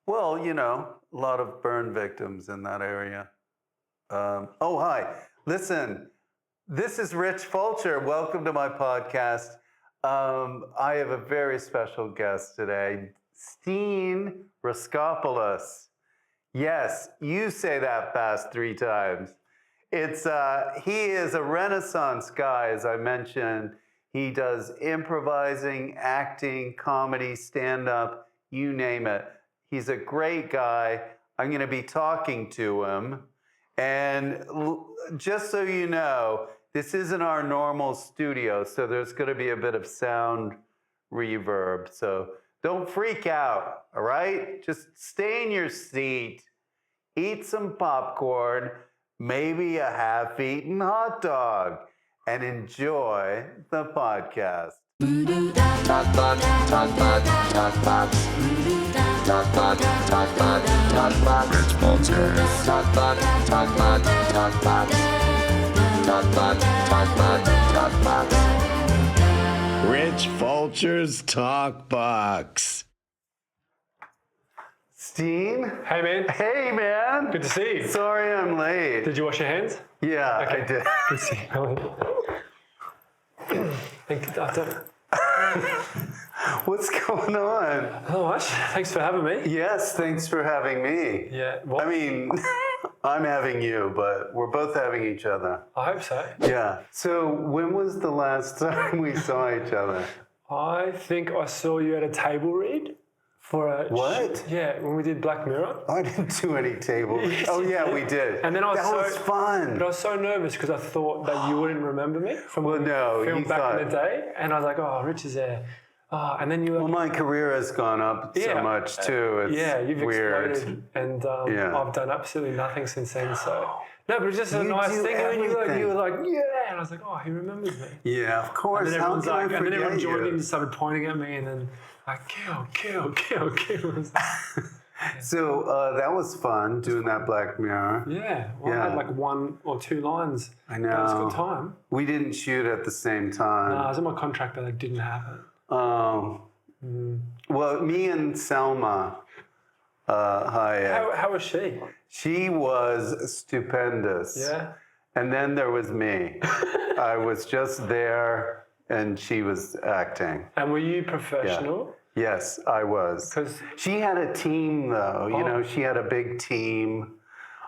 Well, a lot of burn victims in that area. Hi. Listen, this is Rich Fulcher. Welcome to my podcast. I have a very special guest today, Steen Raskopoulos. Yes, you say that fast 3 times. He is a Renaissance guy, as I mentioned. He does improvising, acting, comedy, stand-up, you name it. He's a great guy. I'm going to be talking to him. And just so you know, this isn't our normal studio, so there's going to be a bit of sound reverb. So don't freak out, all right? Just stay in your seat, eat some popcorn, maybe a half-eaten hot dog, and enjoy the podcast. Rich Fulcher's Talk Box. Steen? Hey, man. Hey, man. Good to see you. Sorry I'm late. Did you wash your hands? Yeah, Okay. I did. Good to see you. What's going on? Not much. Thanks for having me. Yes, thanks for having me. Yeah. Well, I mean, I'm having you, but we're both having each other. I hope so. Yeah. So when was the last time we saw each other? I think I saw you at a table read for a... What? Yeah, when we did Black Mirror. I didn't do any table. Yes, Oh, you yeah, did. we did. And then I was that was fun. But I was so nervous because I thought that you wouldn't remember me from Well, no, film you back thought... in the day. And I was like, oh, Rich is there. Oh, and then you were... Well, my career has gone up so much, too. It's you've weird. exploded, and Yeah. I've done absolutely nothing since then. So no, but it's just a You nice do thing. And you everything. were like, yeah, and I was like, oh, he remembers me. Yeah, of course. And then How everyone's can I like, and then everyone forget joined you? in and started pointing at me, and then like, kill. So that was fun, doing that Black Mirror. Yeah, well, I Yeah. had like 1 or 2 lines. I But it was a know. good time. We didn't shoot at the same time. I was in my contract, but it didn't happen. Well, me and Selma Hayek, How was she? she was stupendous. Yeah. And then there was me. I was just there, and she was acting. And were you professional? Yes, I was. 'Cause- She had a team, though. You know, she had a big team.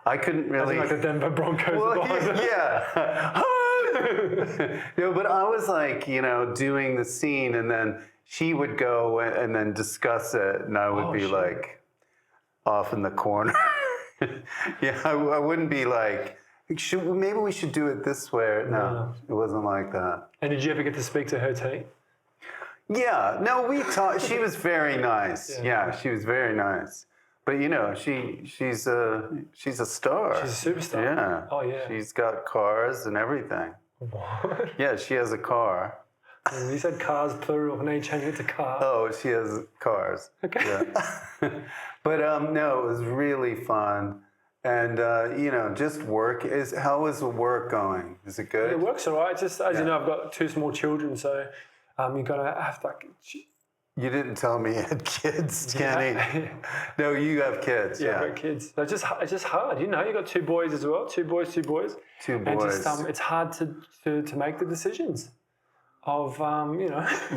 I couldn't really... Like the Denver Broncos. Well, behind her. yeah. No, but I was like, doing the scene, and then she would go and then discuss it, and I would be shit. like off in the corner. Yeah, I wouldn't be like, maybe we should do it this way. No, it wasn't like that. And did you ever get to speak to her team? Yeah, no, we talked. She was very nice. Yeah. Yeah, she was very nice. But she's a star. She's a superstar. Yeah. Oh, yeah. She's got cars and everything. What? Yeah, she has a car. You said cars plural, and now you changed it to car. Oh, she has cars. Okay. Yeah. But no, it was really fun. And just work how is the work going? Is it good? It works all right. Just as you know, I've got 2 small children, so you gotta have to. You didn't tell me you had kids, Kenny. Yeah. No, you have kids. Yeah, Yeah. I've got kids. So it's just hard. You got 2 boys as well. 2 boys. 2 And boys. just it's hard to make the decisions of Life.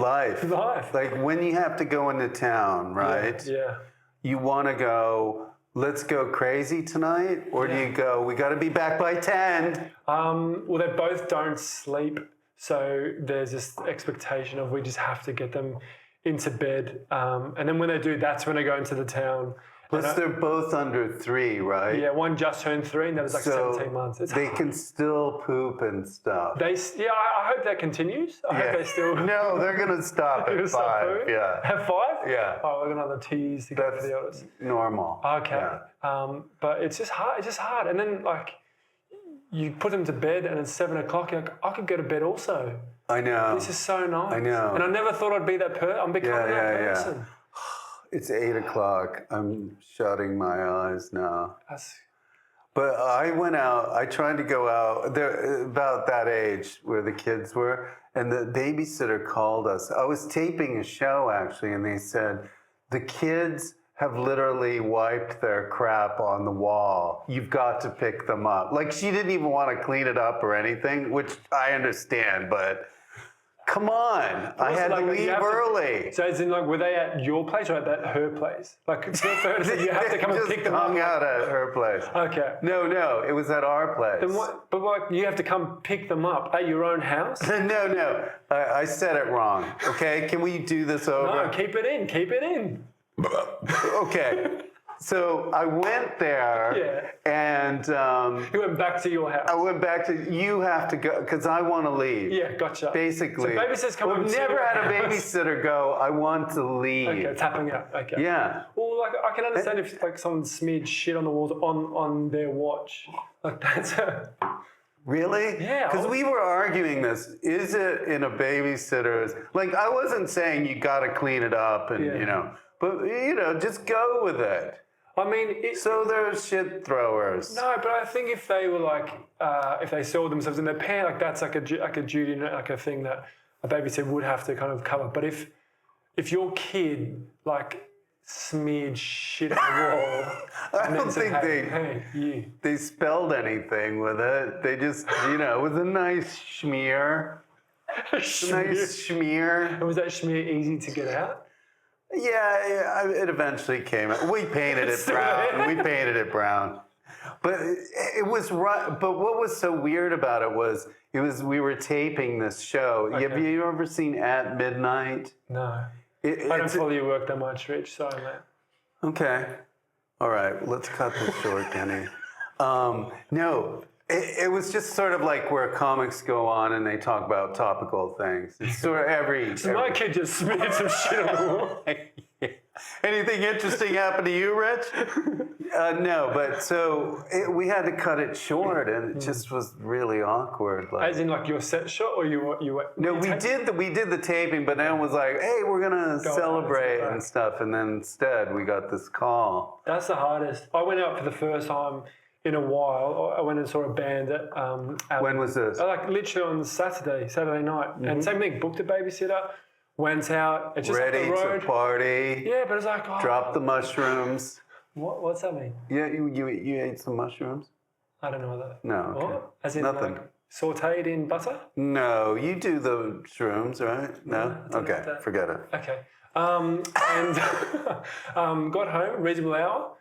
life. Like when you have to go into town, right? Yeah. You want to go, let's go crazy tonight? Or do you go, we got to be back by 10? Well, they both don't sleep, so there's this expectation of we just have to get them into bed, and then when they do, that's when they go into the town. Plus, they're both under 3, right? Yeah, one just turned 3, and that was like So 17 months. It's they hard. can still poop and stuff. I hope that continues. I hope they still. No, they're going to stop They're at gonna stop 5. pooping? Yeah. At 5? Yeah. Oh, we're gonna have 2 years to go for That's the others. normal. Okay. Yeah. But it's just hard. It's just hard. And then you put them to bed, and it's 7 o'clock. You're like, I could go to bed also. I know. This is so nice. I know. And I never thought I'd be that person. I'm becoming that person. It's 8 o'clock. I'm shutting my eyes now. That's, But I went out, I tried to go out, there, about that age where the kids were, and the babysitter called us. I was taping a show, actually, and they said, the kids have literally wiped their crap on the wall. You've got to pick them up. Like, she didn't even want to clean it up or anything, which I understand, but come on. I had to leave early. So as in, like, were they at your place or at her place? Like, you have to come and pick them up. Hung out at her place. Okay. No, it was at our place. Then what? But like, you have to come pick them up at your own house? No. I said it wrong. Okay, can we do this over? No, keep it in. Okay. So I went there, and you went back to your house. I went back to. You have to go because I want to leave. Yeah, gotcha. Basically, so babysitters come. We've never had a babysitter go. I want to leave. Okay, tapping out. Okay. Yeah. Well, like I can understand if like someone smeared shit on the walls on their watch. Like that's. Really? Yeah. Because we were arguing this. Is it in a babysitter's? Like, I wasn't saying you got to clean it up and but just go with it. I mean, so there's shit throwers. No, but I think if they were like, if they saw themselves in their pants, like that's like a duty, like a thing that a babysitter would have to kind of cover. But if your kid like smeared shit on the wall, I don't think they spelled anything with it. They just, it was a nice schmear. Nice schmear. And was that schmear easy to get out? Yeah, it eventually came out. We painted it brown. But it was right. But what was so weird about it was we were taping this show. Okay. Have you ever seen At Midnight? No. I don't follow your work that much, Rich. Sorry, mate. Okay. All right. Let's cut this short, Kenny. No. It was just sort of like where comics go on and they talk about topical things. It's sort of So my kid just smeared some shit on the wall. Anything interesting happened to you, Rich? No, but so we had to cut it short, and it just was really awkward. Like, as in, like your set shot, or you? No, we did the taping, but then it was like, hey, we're gonna celebrate and stuff, and then instead we got this call. That's the hardest. I went out for the first time in a while. I went and saw a band at. When was this? Like literally on Saturday night, and same thing. Booked a babysitter. Went out. It's just ready up the road. to party. Yeah, but it's like drop the mushrooms. What's that mean? Yeah, you ate some mushrooms. I don't know what that. No, okay. What? As in nothing. Like sautéed in butter? No, you do the shrooms, right? No, okay, forget it. Okay, and got home reasonable hour.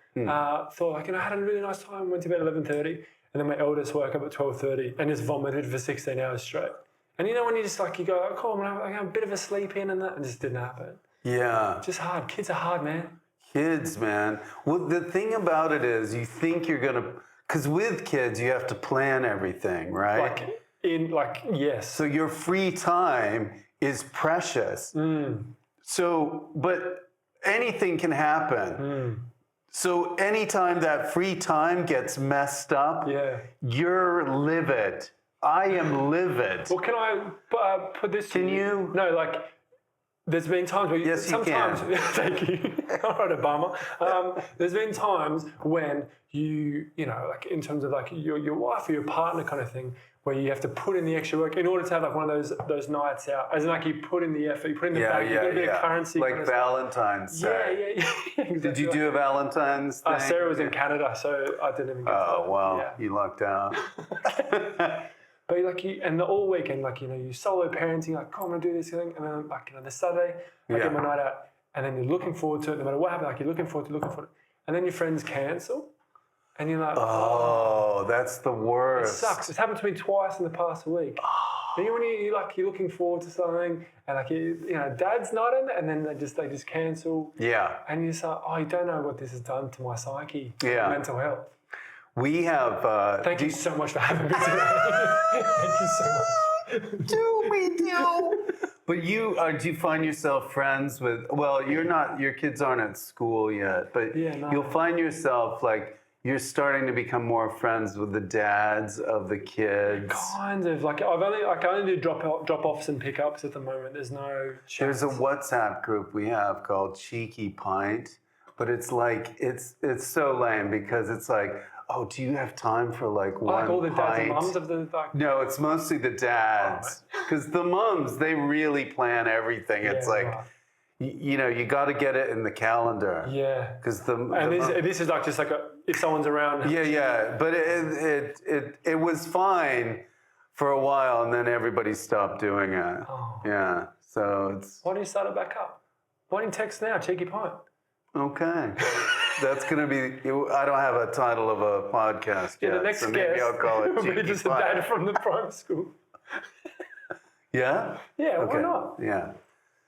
Thought like I had a really nice time. Went to bed at 11:30, and then my eldest woke up at 12:30 and just vomited for 16 hours straight. And when you just like, you go, oh, cool, I'm gonna have a bit of a sleep in, and that, and it just didn't happen. Yeah. Just hard. Kids are hard, man. Kids, man. Well, the thing about it is you think you're going to, because with kids, you have to plan everything, right? Yes. So your free time is precious. So, but anything can happen. So anytime that free time gets messed up, you're livid. I am livid. Well, can I put this? Can you? No, like there's been times where yes, sometimes, you can. Thank you. All right, Obama. There's been times when you like in terms of like your wife or your partner kind of thing, where you have to put in the extra work in order to have like one of those nights out. As in like you put in the effort, you put in the bag, you get a bit of currency. Like kind of Valentine's Day. Yeah. Exactly. Did you do a Valentine's thing? Sarah was in Canada, so I didn't even get to that. Well, you lucked out. But like and all weekend, like you solo parenting, like I'm gonna do this thing, and then like this Saturday, I get my night out, and then you're looking forward to it, no matter what happens. Like you're looking forward to it, and then your friends cancel, and you're like, oh, that's the worst. It sucks. It's happened to me twice in the past week. And when you're looking forward to something, and like Dad's not in it, and then they just cancel. Yeah. And you're just like, oh, you don't know what this has done to my psyche, mental health. We have. Thank you so much for having me today. Thank you so much. We do. But do you find yourself friends with? Well, you're not. Your kids aren't at school yet, but you'll find yourself like you're starting to become more friends with the dads of the kids. Kind of like I only do drop offs and pickups at the moment. There's no chance. There's a WhatsApp group we have called Cheeky Pint, but it's like it's so lame because it's like. Oh, do you have time for like one like all the dads and pint? mums of the like. No, it's mostly the dads because the mums they really plan everything. It's like, you got to get it in the calendar. Yeah. Because This is like just like if someone's around. Yeah. But it was fine for a while, and then everybody stopped doing it. Oh. Yeah. So it's Why don't you start it back up? Why don't you text now, cheeky pint? okay. That's gonna be. I don't have a title of a podcast yet. Yeah, the next so guest maybe I'll call it will be Cheeky just a Pint. dad from the primary school. Yeah. Yeah, Okay. why not? Yeah.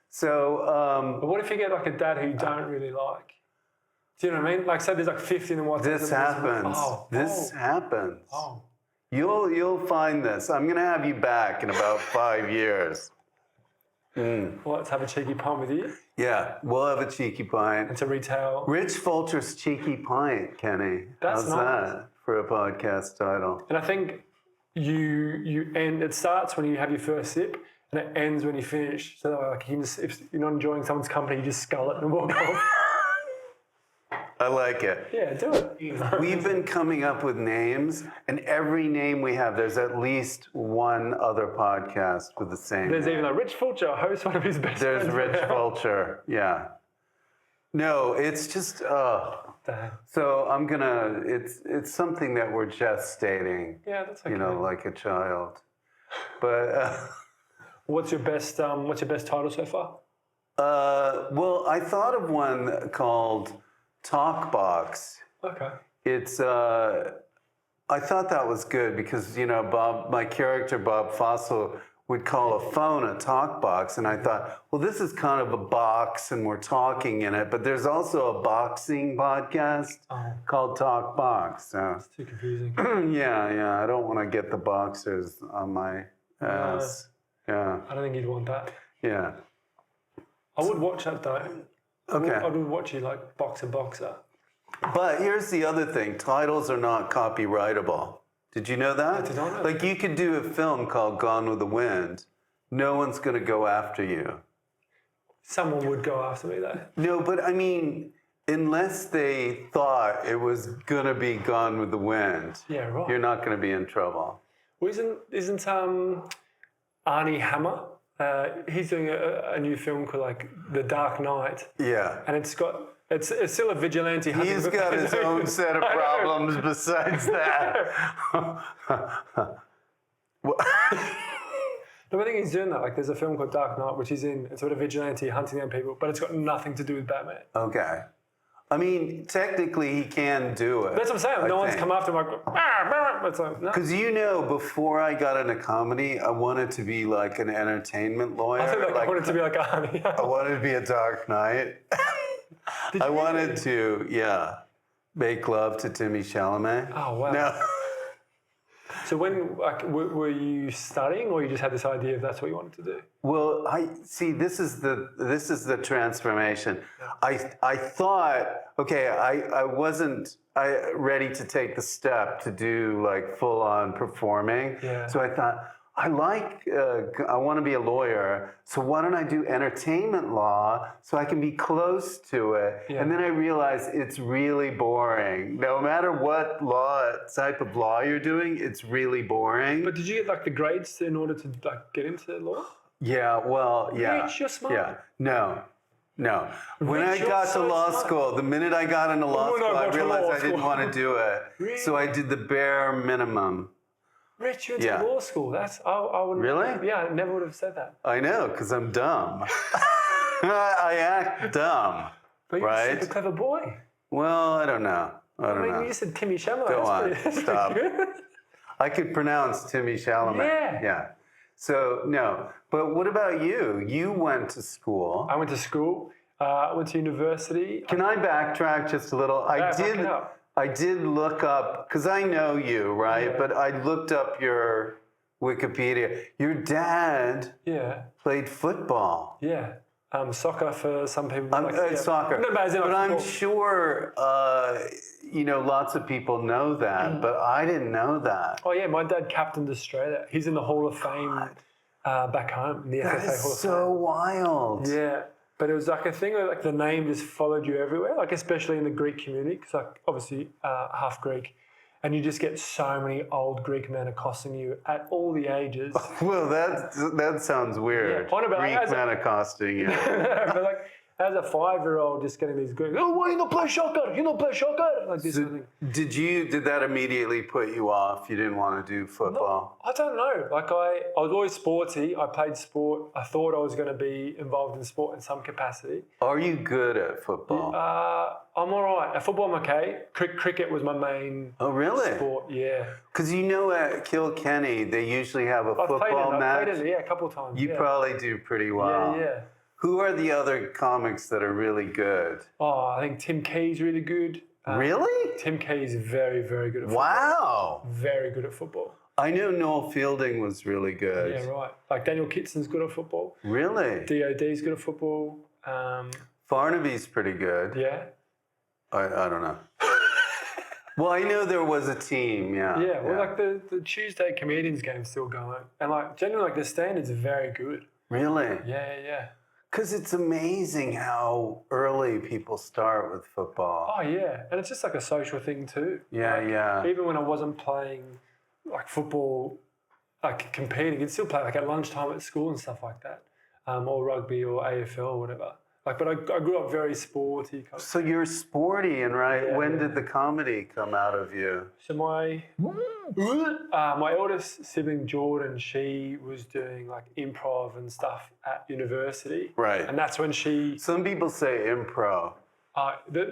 So But what if you get like a dad who you don't really like? Do you know what I mean? Like, say there's like 50 in the WhatsApp. this happens. This happens. Oh. You'll find this. I'm gonna have you back in about 5 years. Well, let's have a cheeky pint with you. Yeah, we'll have a cheeky pint. It's a retail. Rich Fulcher's cheeky pint, Kenny. That's How's nice. that for a podcast title? And I think you end. It starts when you have your first sip, and it ends when you finish. So like, you can just, if you're not enjoying someone's company, you just scull it and walk off. I like it. Yeah, do it. We've been coming up with names, and every name we have, there's at least one other podcast with the same There's name. even Rich Fulcher hosts one of his best There's friends. Rich Fulcher, yeah. No, it's just, Damn. so I'm gonna, it's something that we're gestating, Yeah, that's okay. like a child. But, What's your best title so far? well, I thought of one called Talk Box. Okay. It's I thought that was good because my character Bob Fossil would call a phone a talk box, and I thought, well, this is kind of a box and we're talking in it, but there's also a boxing podcast called Talk Box. So It's too confusing. yeah, I don't want to get the boxers on my ass. Yeah, I don't think you'd want that. yeah. I would watch that though. Okay. I would watch you like boxer. But here's the other thing: titles are not copyrightable. Did you know that? I did not know Like you could do a film called Gone with the Wind. No one's going to go after you. Someone would go after me though. No, but I mean, unless they thought it was going to be Gone with the Wind, Yeah, right. you're not going to be in trouble. Well, isn't Arnie Hammer? He's doing a new film called like The Dark Knight, Yeah. and it's still a vigilante hunting. He's got his own set of I know. problems besides that. No, I think he's doing that. Like, there's a film called Dark Knight, which he's in. It's sort of vigilante hunting down people, but it's got nothing to do with Batman. Okay. I mean, technically, he can do it. That's what I'm saying. No one's come after him. Like, it's like, no. Because before I got into comedy, I wanted to be like an entertainment lawyer. I feel like I wanted to be like Arnie. I wanted to be a Dark Knight. I wanted to, make love to Timmy Chalamet. Oh, wow. No. So when, like, were you studying, or you just had this idea of that's what you wanted to do? Well, I see. This is the transformation. I thought, okay, I wasn't ready to take the step to do like full on performing. Yeah. So I thought, I want to be a lawyer. So why don't I do entertainment law so I can be close to it? Yeah. And then I realized it's really boring. No matter what type of law you're doing, it's really boring. But did you get like the grades in order to like get into law? Yeah, well, yeah. Rich, you're smart. Yeah, no. When Rich, I you're got to so law smart. school, the minute I got into law when I school, I got to realized law I didn't school. want to do it. Really? So I did the bare minimum. Rich, you went Yeah. to law school. I wouldn't. Really? Yeah, I never would have said that. I know, because I'm dumb. I act dumb, But you're a right? super clever boy. Well, I don't know. I I don't mean, know. you just said Timmy Chalamet. Go That's on, pretty stop. good. I could pronounce Timmy Chalamet. Yeah. So, no. But what about you? You went to school. I went to school. I went to university. Can I backtrack just a little? Yeah, back it up. I did look up, because I know you, right? Yeah. But I looked up your Wikipedia. Your dad Yeah, played football. yeah. Soccer for some people. Soccer. No, but as in like But I'm football. sure, lots of people know that, but I didn't know that. Oh yeah, my dad captained Australia. He's in the Hall of Fame back home, in the That FFA is Hall of so wild. Fame. Yeah, but it was like a thing where like the name just followed you everywhere, like especially in the Greek community, because like obviously half Greek, and you just get so many old Greek men accosting you at all the ages. Well, that sounds weird. Yeah, on about- Greek as a- man accosting you. But like as a 5-year-old, just getting these good, oh, why you not play soccer? You not play soccer? Like this sort of thing. Did that immediately put you off? You didn't want to do football? I don't know. Like I was always sporty. I played sport. I thought I was going to be involved in sport in some capacity. Are you good at football? I'm all right. At football, I'm okay. Cricket was my main sport, yeah. Because at Kilkenny, they usually have a football match. I've played it, a couple of times. You probably do pretty well. Yeah. Who are the other comics that are really good? Oh, I think Tim Key's really good. Really? Tim Key's very, very good at football. Wow. Very good at football. I knew Noel Fielding was really good. Yeah, right. Like Daniel Kitson's good at football. Really? DOD's good at football. Farnaby's pretty good. Yeah. I don't know. Well, I know there was a team, yeah. Yeah, well, like the Tuesday comedians game's still going. And like generally, like the standards are very good. Really? Yeah. Because it's amazing how early people start with football. Oh, yeah. And it's just like a social thing too. Yeah. Even when I wasn't playing like football, like competing, you'd still play like at lunchtime at school and stuff like that. Or rugby or AFL or whatever. Like, but I grew up very sporty. So you're sporty, and when Yeah. did the comedy come out of you? So my eldest sibling Jordan, she was doing like improv and stuff at university. Right. And that's when she. Some people say Impro.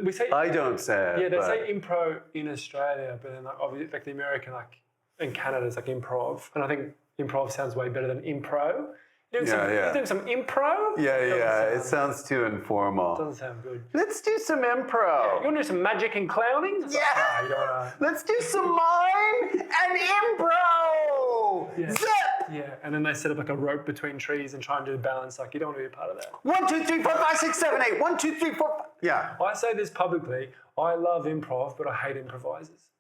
We say. I don't say it. Yeah, they say Impro in Australia, but then like obviously like the American like in Canada it's like improv, and I think improv sounds way better than impro. You're doing some impro? Yeah. It sounds too informal. Doesn't sound good. Let's do some impro. You want to do some magic and clowning? It's Yeah. you don't wanna... Let's do some mime and impro. Yeah. Zip. Yeah, and then they set up like a rope between trees and try and do balance. Like you don't want to be a part of that. 1, 2, 3, 4, 5, 6, 7, 8. 1, 2, 3, 4, 5. Yeah. I say this publicly. I love improv, but I hate improvisers.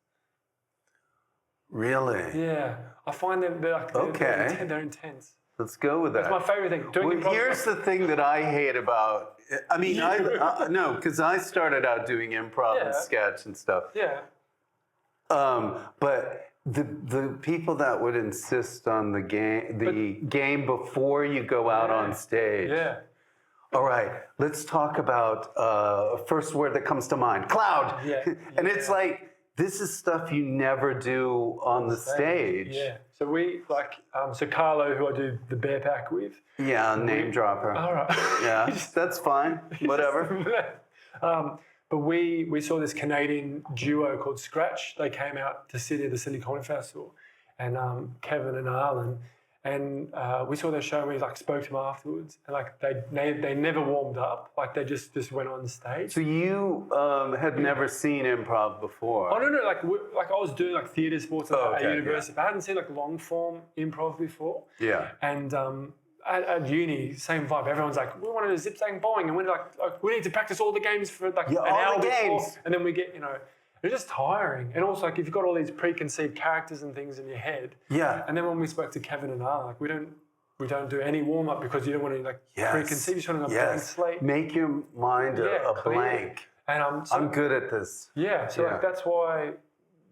Really? Yeah, I find them they're intense. Let's go with that. That's my favorite thing. Doing improv. Here's the thing that I hate about. I mean, no, because I started out doing improv and sketch and stuff. Yeah. But the people that would insist on the game before you go out on stage. Yeah. All right, let's talk about first word that comes to mind, cloud. Yeah. And it's like, this is stuff you never do on the stage. Yeah. So we so Carlo, who I do the bear pack with. Yeah, name dropper. All right. Yeah, that's fine. Whatever. But we saw this Canadian duo called Scratch. They came out to Sydney at the Sydney Comedy Festival, and Kevin and Arlen, and we saw their show. And we spoke to them afterwards, and they never warmed up. Like they just went on stage. So you had never seen improv before? Oh no! Like I was doing theatre sports at university, but I hadn't seen long form improv before. Yeah. And at uni, same vibe. Everyone's like, we want to do zip zang boing, and we're we need to practice all the games for an hour before, and then we get it's just tiring. And also if you've got all these preconceived characters and things in your head. Yeah. And then when we spoke to Kevin and I, we don't do any warm up because you don't want to preconceive. You just want to blank slate. Make your mind a blank. And I'm good at this. Yeah. So that's why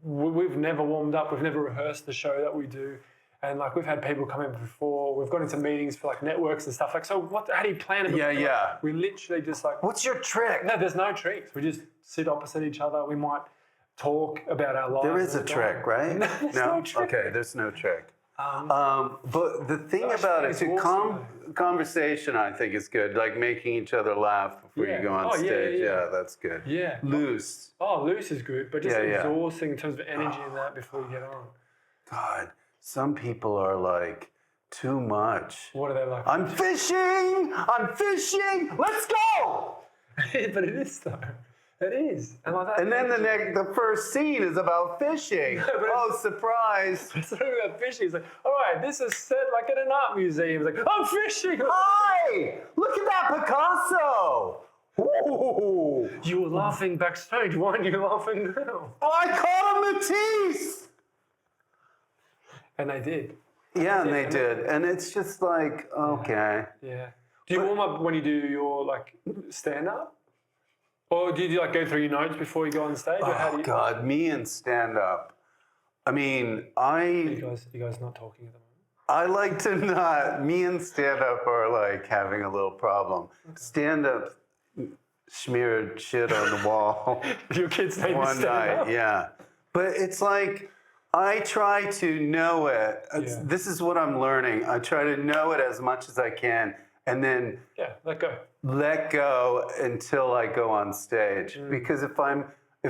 we've never warmed up. We've never rehearsed the show that we do. And we've had people come in before. We've gone into meetings for networks and stuff. So how do you plan it? Yeah. We literally just what's your trick? No, there's no tricks. We just sit opposite each other. We might talk about our lives. There is a trick, right? No, there's no trick. Okay, there's no trick. But the thing about it, conversation, I think, is good. Like making each other laugh before you go on stage. Yeah, that's good. Yeah. Loose. Oh, loose is good, but just exhausting in terms of energy and that before you get on. God, some people are too much. What are they like? I'm fishing! Let's go! But it is though. It is. And then the first scene is about fishing. Oh, surprise. It's not about fishing. It's all right, this is set at an art museum. It's I'm fishing. Hi! Look at that Picasso! Ooh. You were laughing backstage. Why aren't you laughing now? Oh, I caught a Matisse! And they did. Yeah, and they did. And it's just okay. Yeah. Do you warm up when you do your stand-up? Or do you go through your notes before you go on stage? Or how do you... God, me and stand-up. I mean, You guys not talking at the moment? I like to not... Me and stand-up are having a little problem. Okay. Stand-up, smeared shit on the wall Your kid's name is one stand up. night. Yeah. But it's like, I try to know it. Yeah. This is what I'm learning. I try to know it as much as I can and then Yeah, let go. let go until I go on stage. Because if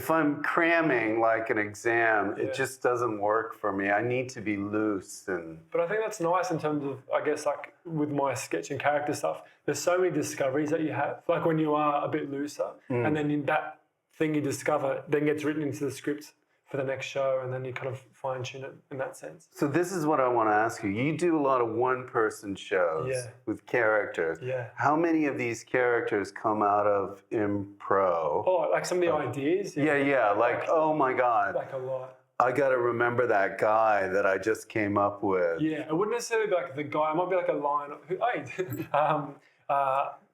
I'm cramming like an exam, Yeah. it just doesn't work for me. I need to be loose and But I think that's nice in terms of, I guess, like with my sketch and character stuff, there's so many discoveries that you have. Like when you are a bit looser, and then in that thing you discover then gets written into the script for the next show, and then you kind of fine tune it in that sense. So this is what I want to ask you. You do a lot of one-person shows Yeah. with characters. Yeah. How many of these characters come out of Impro? Oh, like some of the ideas? Yeah. Like, oh my God, Like a lot. I got to remember that guy that I just came up with. Yeah, it wouldn't necessarily be like the guy. It might be like a line.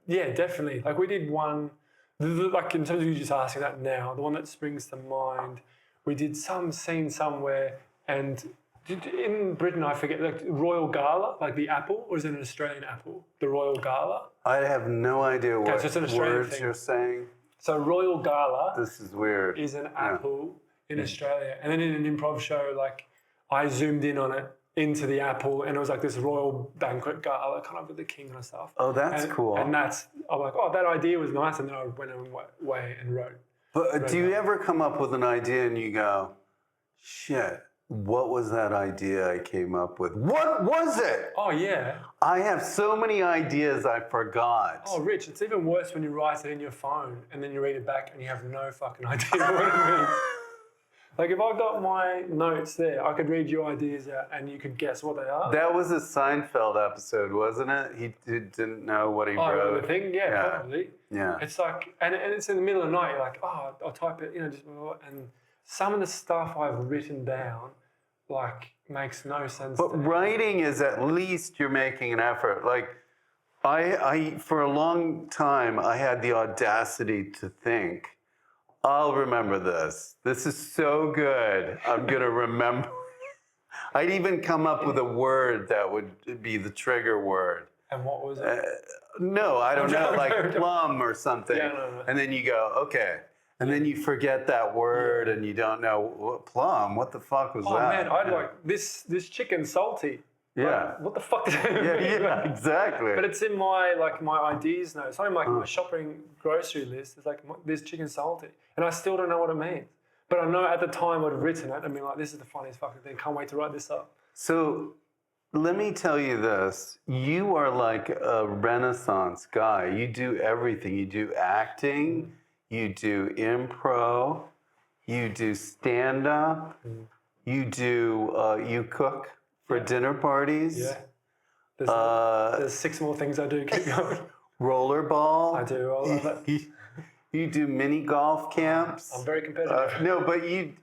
Yeah, definitely. Like we did one, like in terms of you just asking that now, the one that springs to mind, we did some scene somewhere, and in Britain, I forget, like Royal Gala, like the apple, or is it an Australian apple? The Royal Gala. I have no idea what so it's an Australian words thing. you're saying. So Royal Gala This is weird. is an apple in Australia, and then in an improv show, like I zoomed in on it into the apple, and it was like this royal banquet gala, kind of with the king and stuff. Oh, that's cool. And I'm like, oh, that idea was nice, and then I went away and wrote. But do you ever come up with an idea and you go, shit, what was that idea I came up with? What was it? Oh yeah. I have so many ideas I forgot. Oh, Rich, it's even worse when you write it in your phone and then you read it back and you have no fucking idea what it means. Like if I got my notes there, I could read your ideas out and you could guess what they are. That was a Seinfeld episode, wasn't it? He didn't know what he wrote. The thing? Yeah, probably. Yeah. It's like, and it's in the middle of the night, you're like, oh, I'll type it, just, and some of the stuff I've written down, like, makes no sense. But to me. writing is at least you're making an effort. Like, I for a long time, I had the audacity to think, I'll remember this. This is so good. I'm going to remember. I'd even come up with a word that would be the trigger word. And what was it? No, I don't know, like plum or something. Yeah, no. And then you go, okay. And then you forget that word and you don't know, what, plum? What the fuck was that? Oh man, I'd like, this chicken salty. Yeah. Like, what the fuck does it mean? Yeah, exactly. But it's in my ideas notes. It's not in my shopping grocery list. It's like, this chicken salty. And I still don't know what it means. But I know at the time I'd have written it and been like, this is the funniest fucking thing. Can't wait to write this up. So let me tell you this. You are like a Renaissance guy. You do everything. You do acting, you do improv, you do stand-up, you cook for dinner parties. Yeah. There's 6 more things I do. Keep going. Rollerball. I do all of it. You do mini golf camps. I'm very competitive. No, but you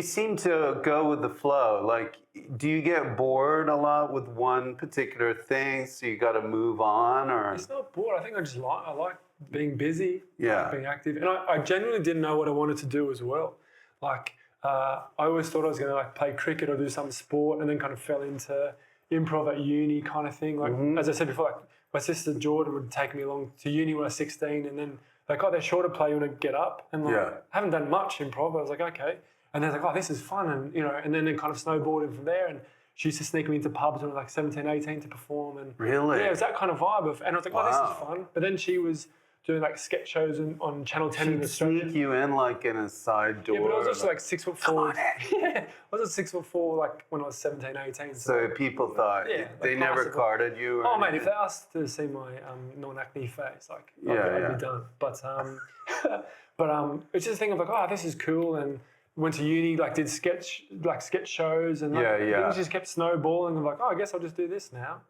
seem to go with the flow. Like, do you get bored a lot with one particular thing, so you got to move on, or? It's not bored. I think I like being busy, Yeah. being active. And I genuinely didn't know what I wanted to do as well. Like, I always thought I was going to like play cricket or do some sport, and then kind of fell into improv at uni kind of thing. Like, as I said before, like my sister Jordan would take me along to uni when I was 16, and then like, oh, they're shorter play, you want to get up? And like, Yeah. I haven't done much improv. I was like, okay. And they're like, oh, this is fun. And then it kind of snowboarded from there. And she used to sneak me into pubs when I was like 17, 18 to perform. And Really? yeah, it was that kind of vibe. And I was like, oh, this Wow. is fun. But then she was doing like sketch shows on Channel 10 in She'd Australia. sneak you in like in a side door. Yeah, but I was also like 6'4". on Yeah, I was at 6'4", like when I was 17, 18. So people thought Yeah, they like never possible. carded you. Or Oh mate, anything? if they asked to see my non-acne face, like Yeah, I'd be done. But it's just a thing of like, oh, this is cool, and went to uni, like did sketch shows, and like, Yeah. things just kept snowballing. I'm like, oh, I guess I'll just do this now.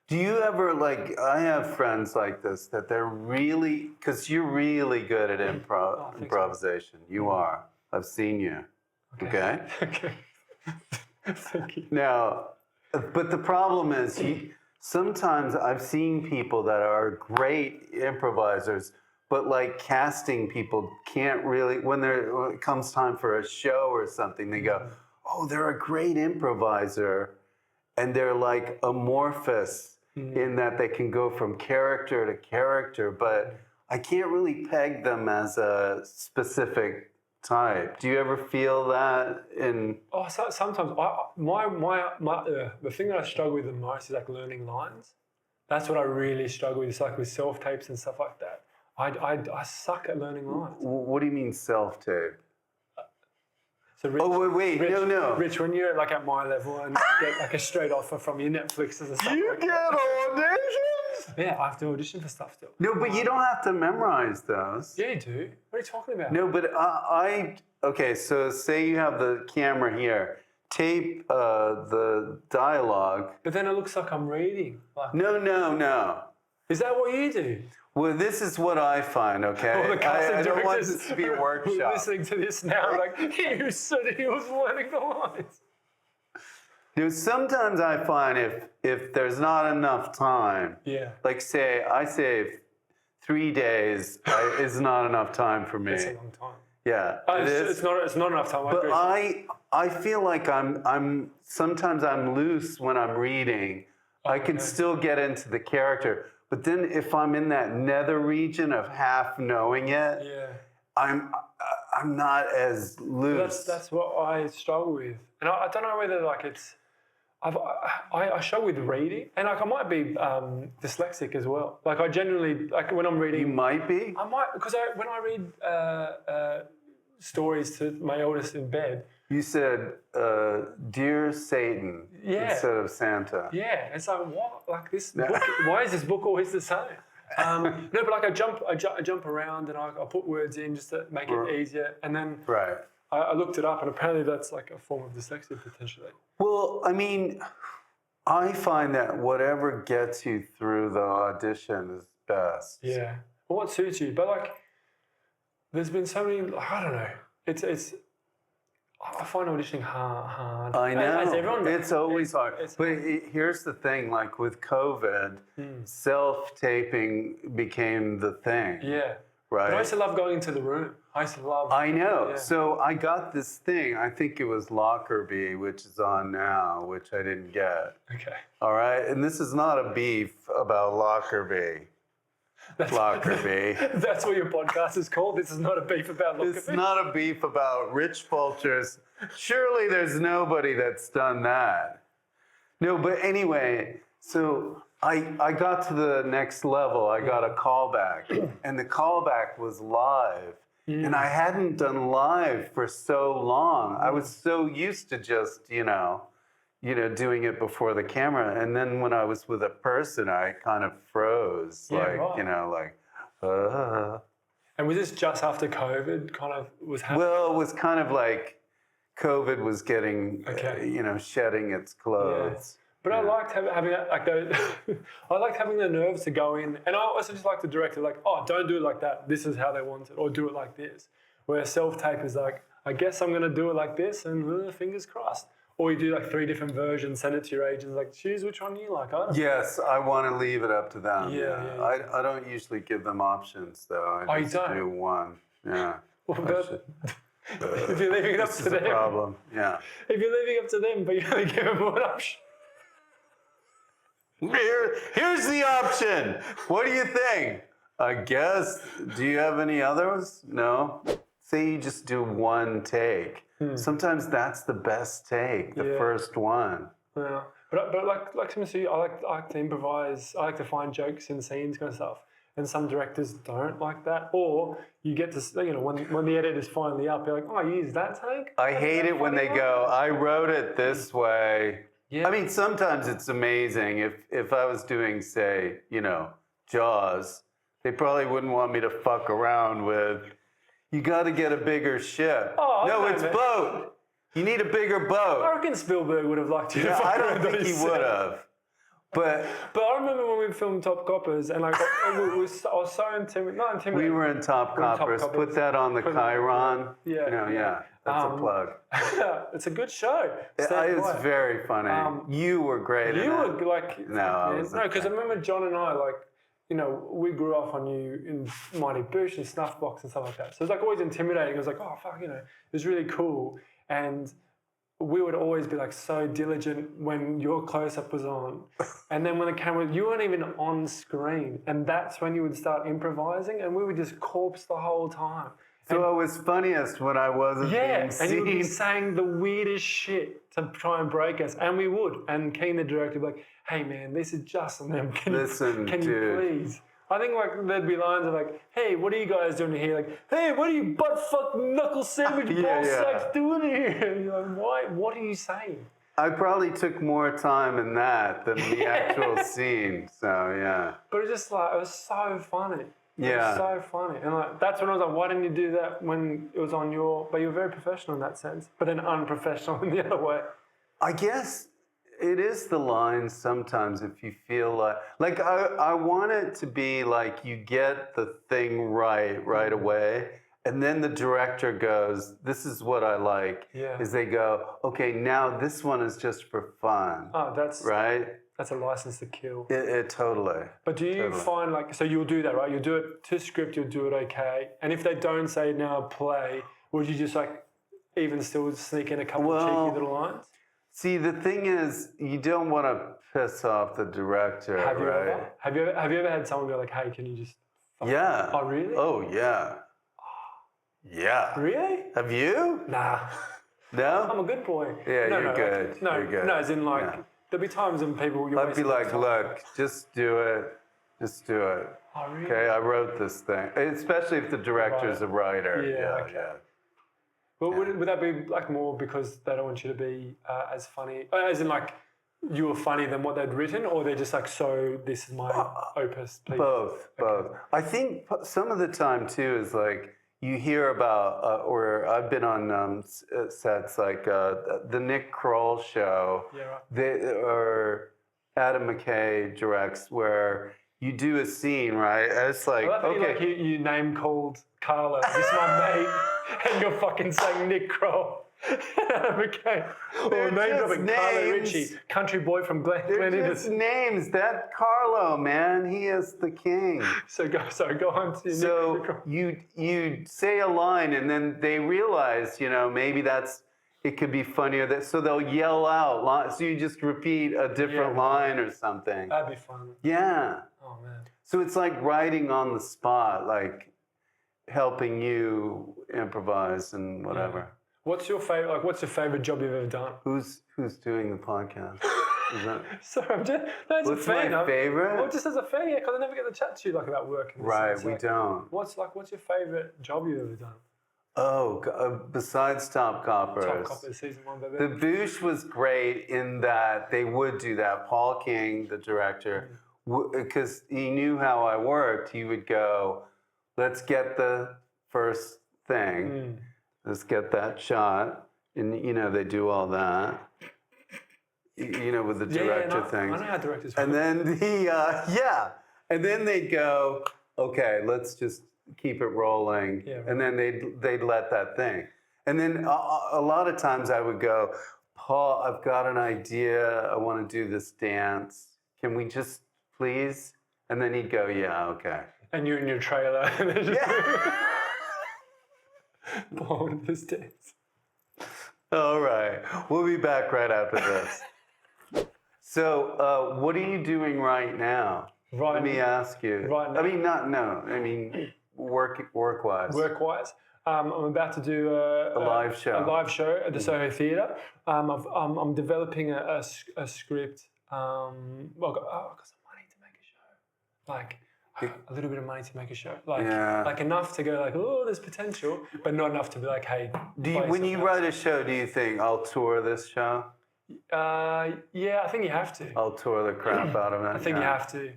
Do you ever, like, I have friends like this that they're really, because you're really good at thanks, improvisation. You are. I've seen you. Okay? Okay. Thank you. Now, but the problem is, sometimes I've seen people that are great improvisers, but like casting people can't really, when it comes time for a show or something, they go, oh, they're a great improviser. And they're like amorphous in that they can go from character to character. But I can't really peg them as a specific type. Do you ever feel that in? Oh, sometimes the thing that I struggle with the most is like learning lines. That's what I really struggle with. It's like with self tapes and stuff like that. I suck at learning lines. What do you mean self-tape? So Rich, Oh, wait, Rich, no. Rich, when you're like at my level and get like a straight offer from your Netflixes and stuff like Get auditions? that. Yeah, I have to audition for stuff still. No, but you don't have to memorize those. Yeah, you do. What are you talking about? No, but okay, so say you have the camera here. Tape the dialogue. But then it looks like I'm reading. Like, No. is that what you do? Well, this is what I find, okay? All the casting I don't want directors this to be a who are workshop. listening to this now, like, you said he was learning the lines. Dude, sometimes I find if there's not enough time, Yeah. like I say 3 days is not enough time for me. It's a long time. Yeah, it is. It's not enough time. But I feel like sometimes I'm loose when I'm reading. I can still get into the character. But then if I'm in that nether region of half knowing it, Yeah. I'm not as loose. That's what I struggle with. And I don't know whether like it's I struggle with reading, and like I might be dyslexic as well. Like I generally like when I'm reading. You might be. I might because when I read stories to my oldest in bed. You said, "Dear Satan," instead of Santa. Yeah, it's like what? Like this book? Why is this book always the same? No, but like I jump around and I put words in just to make it easier, and then Right. I looked it up, and apparently that's like a form of dyslexia potentially. Well, I mean, I find that whatever gets you through the audition is best. Yeah. Well, what suits you? But like, there's been so many. I don't know. It's. I find auditioning hard. I know. As everyone knows, it's always hard. it's But here's the thing, like with COVID, self-taping became the thing. Yeah. Right? But I used to love going into the room. I used to love. I know. Yeah. So I got this thing, I think it was Lockerbie, which is on now, which I didn't get. Okay. All right? And this is not a beef about Lockerbie. Lockerbie. That's what your podcast is called. This is not a beef about Lockerbie. It's not a beef about Rich Fulchers. Surely there's nobody that's done that. No, but anyway, so I got to the next level. I got a callback, and the callback was live. And I hadn't done live for so long. I was so used to just, doing it before the camera. And then when I was with a person, I kind of froze. And was this just after COVID kind of was happening? Well, it was kind of like COVID was getting, shedding its clothes. But I liked having that, like I liked having the nerves to go in, and I also just like the director, like, oh, don't do it like that. This is how they want it, or do it like this. Where self-tape is like, I guess I'm gonna do it like this, and fingers crossed. Or you do like 3 different versions, send it to your agents, like choose which one you like. I don't know. Yes, I want to leave it up to them. Yeah. I don't usually give them options though. I just do one. Yeah. If you're leaving it up to them. This is a problem. Yeah. If you're leaving it up to them, but you only give them one option. Here's the option. What do you think? I guess. Do you have any others? No. Say you just do one take. Sometimes that's the best take, the first one. Yeah. But like something, I like to improvise. I like to find jokes in scenes, kind of stuff. And some directors don't like that. Or you get to, when the edit is finally up, you're like, oh, you used that take? I hate it when they go, I wrote it this way. Yeah. I mean, sometimes it's amazing. If I was doing, say, Jaws, they probably wouldn't want me to fuck around with, you got to get a bigger ship. Oh, no, okay, it's man. boat. You need a bigger boat. I reckon Spielberg would have liked you to fuck I around don't on think he his would set. have. But I remember when we filmed Top Coppers, and like I was so intimidated. Not intimidated. we were in Top Coppers. Put that on the Chiron. Yeah. That's a plug. It's a good show. It's very funny. You were great. You in were it. like No, because I remember John and I we grew up on you in Mighty Boosh and Snuffbox and stuff like that. So it was like always intimidating. It was like, oh fuck, it was really cool. And we would always be like so diligent when your close-up was on. And then when the camera, you weren't even on screen. And that's when you would start improvising and we would just corpse the whole time. So it was funniest when I wasn't being And you would be seen. saying the weirdest shit to try and break us. And we would. And Keen, the director, would be like, hey man, this is just on them. Can Listen, you dude. please? I think like there'd be lines of like, hey, what are you guys doing here? Like, hey, what are you butt fuck knuckle sandwich ball sacks doing here? And you're like, why? What are you saying? I probably took more time in that than the actual scene. So yeah. But it was just like, it was so funny. It Yeah. was so funny. And like, that's when I was like, why didn't you do that when it was on your, but you were very professional in that sense, but then unprofessional in the other way. I guess it is the line sometimes if you feel like I want it to be like you get the thing right away. And then the director goes, this is what I like. Yeah. Is they go, okay, now this one is just for fun. Oh, that's right? That's a license to kill. It totally. But do you find like, so you'll do that, right? You'll do it to script, you'll do it okay. And if they don't say now play, would you just like even still sneak in a couple of cheeky little lines? See, the thing is, you don't want to piss off the director, Have you right? ever? Have you ever had someone go like, hey, can you just... Yeah. Oh, really? Oh, yeah. Yeah. Really? Have you? Nah. No? I'm a good boy. Yeah, no, you're no, good. Like, no, You're good. no, as in like, Yeah. there'll be times when people... I'd be like, look, just do it. Just do it. Oh, really? Okay, I wrote this thing. Especially if the director's a writer. Yeah, okay. But would that be like more because they don't want you to be as funny, as in like you were funny than what they'd written, or they're just like, so this is my opus, please? Both. I think some of the time too is like you hear about, or I've been on sets like the Nick Kroll show, or Adam McKay directs, where you do a scene, right? And it's like, okay. You name called Carla, this is my mate, and you're fucking saying Nick Kroll. Okay. Or name dropping Carlo Ritchie, country boy from Glen They're just names. That Carlo, man, he is the king. So go on to So you say a line, and then they realize, maybe it could be funnier. So they'll yell out. So you just repeat a different line or something. That'd be fun. Yeah. Oh man. So it's like writing on the spot, like helping you improvise and whatever. Yeah. What's your favorite? Like, what's your favorite job you've ever done? Who's doing the podcast? Is that... Sorry, I'm just. No, it's What's a fan. my favorite? Well, just as a fan, yeah, because I never get to chat to you like about work. Right, sense. we Like, don't. What's your favorite job you've ever done? Oh, besides Top Coppers. Top Coppers season 1, baby. The Boosh was great in that they would do that. Paul King, the director, because he knew how I worked, he would go, let's get the first thing. Let's get that shot. And, they do all that. With the director thing. I know how directors work. And then and then they'd go, okay, let's just keep it rolling. Yeah, right. And then they'd let that thing. And then a lot of times I would go, Paul, I've got an idea. I want to do this dance. Can we just please? And then he'd go, yeah, okay. And you're in your trailer. Paul, this dance. All right. We'll be back right after this. So, what are you doing right now? Let me ask you. Right now. I mean, work-wise. Work-wise, I'm about to do a live show. A live show at the Soho Theatre. I'm developing a script. I've got some money to make a show. Like a little bit of money to make a show. Like enough to go like, oh, there's potential, but not enough to be like, hey. When you write a show, do you think I'll tour this show? Yeah, I think you have to. I'll tour the crap out of it. I think you have to.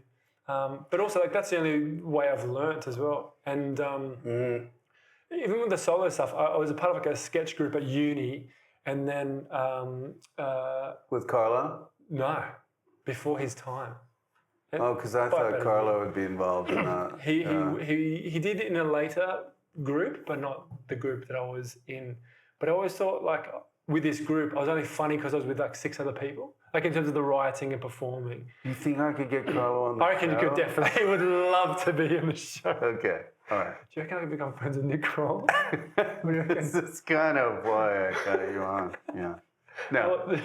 But also, like, that's the only way I've learnt as well. And even with the solo stuff, I was a part of like a sketch group at uni, and then with Carlo? No, before his time. Because I thought Carlo would be involved in that. He did it in a later group, but not the group that I was in. But I always thought, like, with this group, I was only funny because I was with like 6 other people. Like in terms of the writing and performing. You think I could get Carlo on the show? I reckon you could definitely. Would love to be in the show. Okay, all right. Do you reckon I could become friends with Nick Kroll? This is kind of why I got you on. Yeah. No.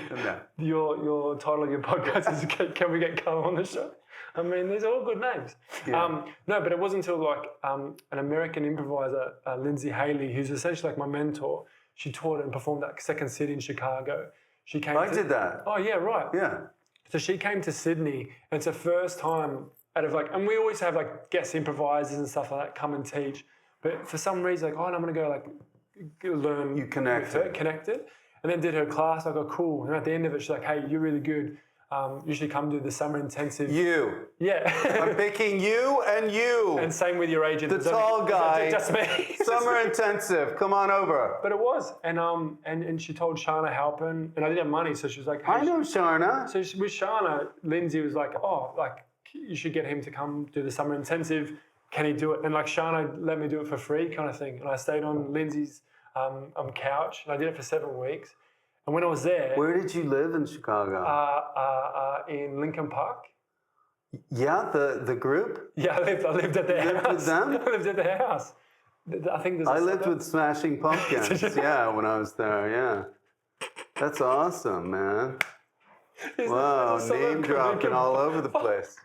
Your title of your podcast is "Can we get Carl on the show?" I mean, these are all good names. Yeah. No, but it wasn't until like an American improviser, Lindsay Haley, who's essentially like my mentor. She taught and performed at Second City in Chicago. She came. I did that. Oh yeah, right. Yeah. So she came to Sydney, and it's the first time out of like, and we always have like guest improvisers and stuff like that come and teach. But for some reason, like, oh, I'm gonna go like learn. You connected. And then did her class. I go, cool. And at the end of it, she's like, hey, you're really good. You should come do the summer intensive. You. Yeah. I'm picking you and you. And same with your agent. The tall guy. Just me. Summer intensive. Come on over. But it was. And she told Shana Halpin, and I didn't have money, so she was like, hey, I know Sharna. So with Shana, Lindsay was like, oh, like, you should get him to come do the summer intensive. Can he do it? And like Shana let me do it for free kind of thing. And I stayed on Lindsay's couch, and I did it for 7 weeks. And when I was there... Where did you live in Chicago? In Lincoln Park. Yeah, the group? Yeah, I lived at their house. With them? I lived at their house. I think there's I lived with Smashing Pumpkins. Yeah, when I was there, yeah. That's awesome, man. Wow, name dropping all over the place.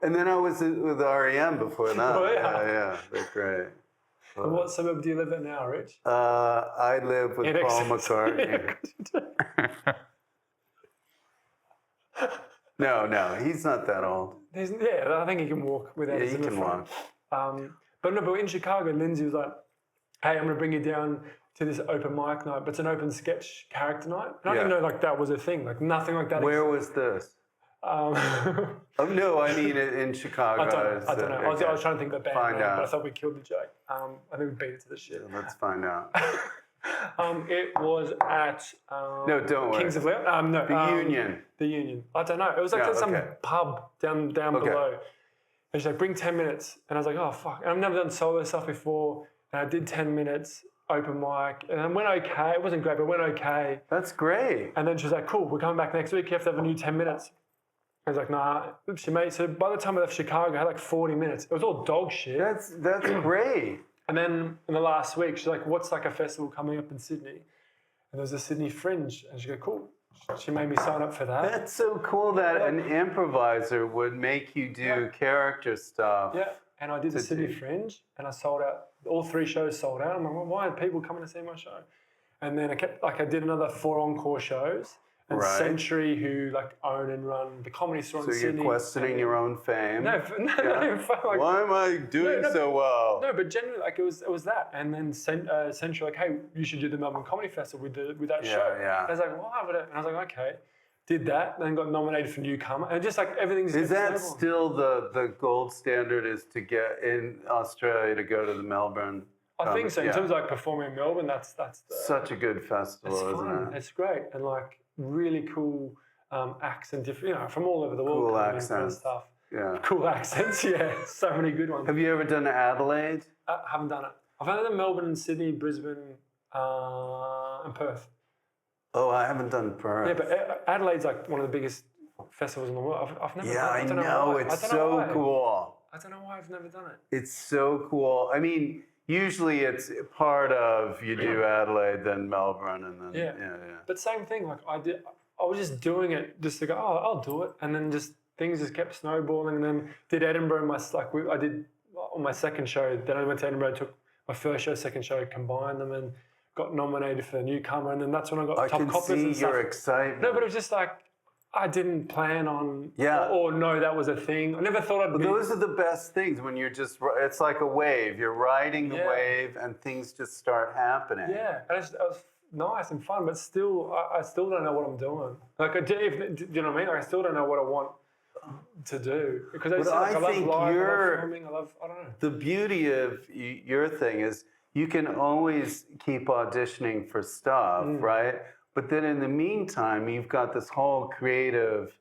And then I was with REM before that. Oh, yeah. Yeah, they're great. And what suburb do you live in now, Rich? I live with Paul McCartney. No, he's not that old. Yeah, I think he can walk without he can walk. But in Chicago, Lindsay was like, hey, I'm going to bring you down to this open mic night, but it's an open sketch character night. And I didn't know like that was a thing, like nothing like that. Where was this? No, I mean in Chicago. I don't know. Okay. I was trying to think of the band name, out. but I thought we killed the joke. I think we beat it to the shit. Let's find out. It was at No, don't worry. Kings of Leon. No, The Union. The Union. I don't know. It was like some pub down below. And she's like, bring 10 minutes. And I was like, oh, fuck. And I've never done solo stuff before. And I did 10 minutes, open mic. And it went okay. It wasn't great, but it went okay. That's great. And then she was like, cool, we're coming back next week. You have to have a new 10 minutes. I was like, nah. So by the time I left Chicago, I had like 40 minutes. It was all dog shit. That's great. And then in the last week, she's like, what's like a festival coming up in Sydney? And there was a Sydney Fringe. And she go, cool. She made me sign up for that. That's so cool that an improviser would make you do character stuff. Yeah. And I did the Sydney Fringe, and I sold out. All 3 shows sold out. I'm like, well, why are people coming to see my show? And then I did another 4 encore shows. And Century, who like own and run the Comedy Store in Sydney. So you're questioning your own fame. No, not even fun. Like, why am I doing so well? No, but generally, like it was that. And then Century, like, hey, you should do the Melbourne Comedy Festival with that show. Yeah. And I was like, why would I? And I was like, okay. Did that, then got nominated for Newcomer, and just like everything's. Is that still the gold standard? Is to get in Australia to go to the Melbourne? I think so. In terms of like performing in Melbourne, that's such a good festival, isn't it? It's great, and like really cool acts and different, from all over the world. Cool accents and stuff. Yeah. Cool accents. Yeah, so many good ones. Have you ever done Adelaide? I haven't done it. I've done Melbourne, Sydney, Brisbane, and Perth. Oh, I haven't done Perth. Yeah, but Adelaide's like one of the biggest festivals in the world. I've never done it. I know. It's so cool. I don't know why I've never done it. It's so cool. I mean, usually it's part of you do Adelaide, then Melbourne, and then yeah. But same thing. Like I was just doing it just to go. Oh, I'll do it, and then just things just kept snowballing. And then did Edinburgh. I did on my second show. Then I went to Edinburgh. Took my first show, second show, combined them, and got nominated for the Newcomer. And then that's when I got top coppers and stuff. I can see your excitement. No, but it was just like I didn't plan on or know that was a thing. I never thought I'd be... Those are the best things when you're just, it's like a wave. You're riding the wave and things just start happening. Yeah, and it was nice and fun, but still, I still don't know what I'm doing. Like, do you know what I mean? Like, I still don't know what I want to do. Because I love live, I love filming, I don't know. The beauty of your thing is you can always keep auditioning for stuff, right? But then in the meantime, you've got this whole creative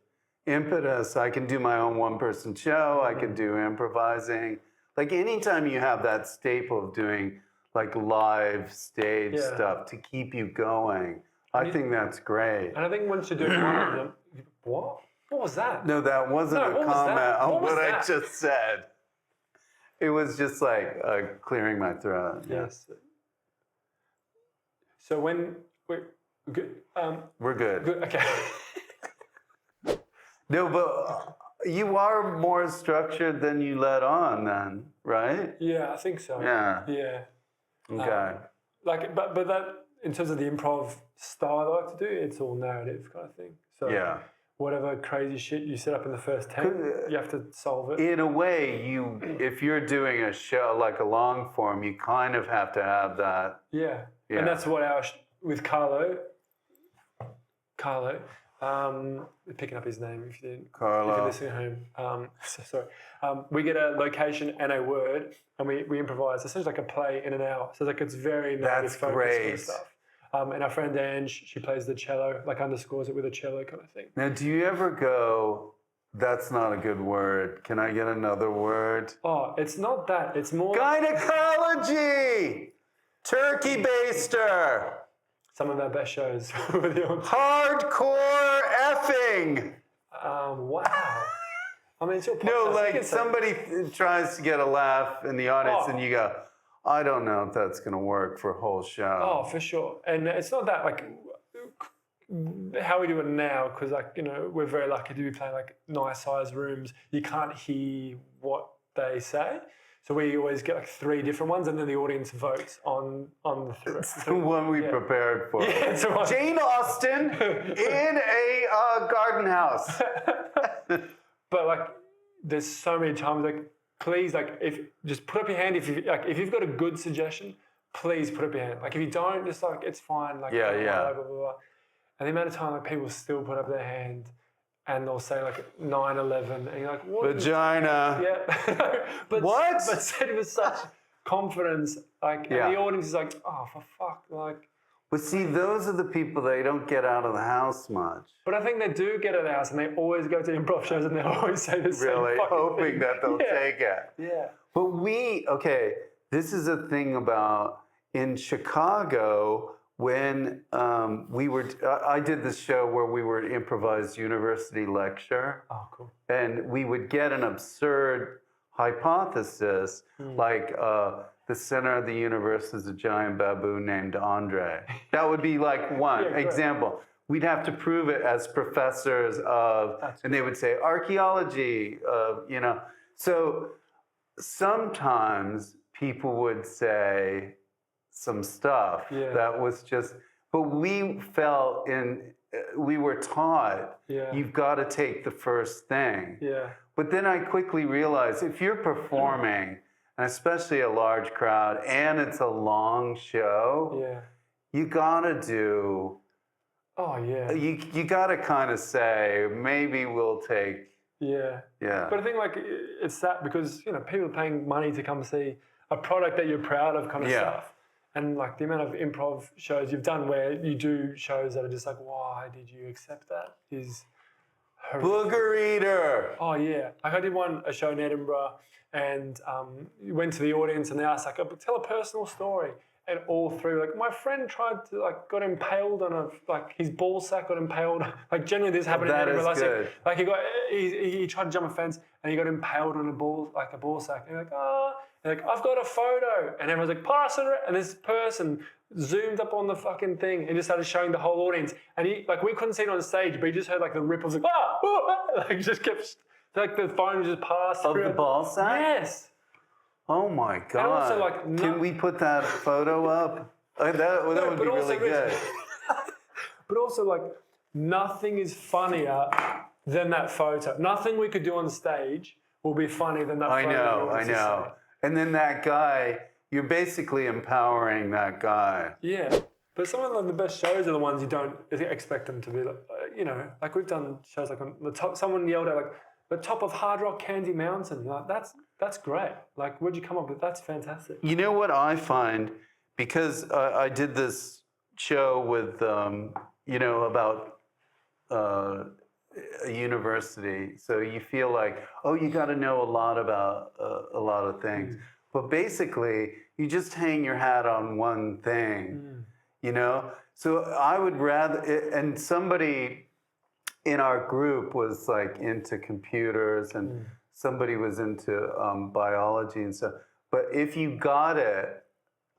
impetus. I can do my own one-person show. I can do improvising. Like anytime you have that staple of doing like live stage stuff to keep you going, I think that's great. And I think once you're doing one of them, what? What was that? No, that wasn't a comment on what I just said. It was just like clearing my throat. Yes. So when Good. We're good. Good. Okay. No, but you are more structured than you let on then, right? Yeah, I think so. Yeah. Yeah. Okay. But that in terms of the improv style I like to do, it's all narrative kind of thing. So Yeah. whatever crazy shit you set up in the first 10, you have to solve it. In a way, if you're doing a show like a long form, you kind of have to have that. Yeah. Yeah. And that's what with Carlo, picking up his name if you didn't. Carlo. If you're listening at home. Sorry. We get a location and a word, and we improvise. Essentially like a play in an hour. So it's very narrative That's focused great. kind of stuff. And our friend Ange, she plays the cello, like underscores it with a cello kind of thing. Now, do you ever go, that's not a good word. Can I get another word? Oh, it's not that. It's more Gynecology! Turkey baster! some of our best shows with the Hardcore effing! wow. I mean, it's your podcast. No, You like can say- somebody tries to get a laugh in the audience Oh. and you go, I don't know if that's going to work for a whole show. Oh, for sure. And it's not that like how we do it now, because we're very lucky to be playing like nice sized rooms. You can't hear what they say. So we always get like 3 different ones, and then the audience votes on the 3. It's the one we prepared for. Yeah, it's the one. Jane Austen in a garden house. But like, there's so many times like, please, if just put up your hand if you've got a good suggestion, please put up your hand. Like if you don't, just like it's fine. Like Yeah. blah, blah, blah, blah. And the amount of time like people still put up their hand, and they'll say like 9/11, and you're like, what? Vagina. Yeah. But What? But said with such confidence, like, Yeah. and the audience is like, oh, for fuck, like. But see, those are the people that don't get out of the house much. But I think they do get out of the house, and they always go to improv shows, and they always say the same Really, fucking hoping thing. that they'll Yeah. take it. Yeah. But this is a thing about in Chicago when I did this show where we were an improvised university lecture, Oh, cool. and we would get an absurd hypothesis like the center of the universe is a giant baboon named Andre. That would be like one Yeah, great. example. We'd have to prove it as professors of, and they would say archaeology, So sometimes people would say some stuff that was just, but we felt we were taught, you've got to take the first thing. Yeah. But then I quickly realized if you're performing, and especially a large crowd, and it's a long show, Yeah. you gotta do. Oh, yeah. You gotta kind of say maybe we'll take. Yeah. Yeah. But I think like it's that because people are paying money to come see a product that you're proud of, kind of stuff. And like the amount of improv shows you've done where you do shows that are just like, why did you accept that? Is horrific. Booger eater. Oh yeah, like I did a show in Edinburgh, and went to the audience and they asked like, tell a personal story, and all 3 were like, my friend tried to got impaled on his ball sack got impaled. Like generally this happened in That Edinburgh. is good. Like he tried to jump a fence and he got impaled on a ball sack. And you're like, oh, and like I've got a photo, and everyone's like, pass it around. And this person zoomed up on the fucking thing and just started showing the whole audience. And we couldn't see it on stage, but he just heard like the ripples, like like just kept like the phone just passed Of through the it. ball sack? Yes. Oh my God. also, like, Can we put that photo up? That would but be also, really good. But also, like, nothing is funnier than that photo. Nothing we could do on stage will be funnier than that photo. I know. And then that guy, you're basically empowering that guy. Yeah. But some of the best shows are the ones you don't expect them to be like, like we've done shows like on the top, someone yelled at like the top of Hard Rock Candy Mountain. Like that's great. Like where'd you come up with? That's fantastic. You know what I find, because I did this show with, about a university, so you feel like, oh, you got to know a lot about a lot of things. But basically, you just hang your hat on one thing, So I would rather, and somebody in our group was like into computers, and somebody was into biology and stuff. But if you got it,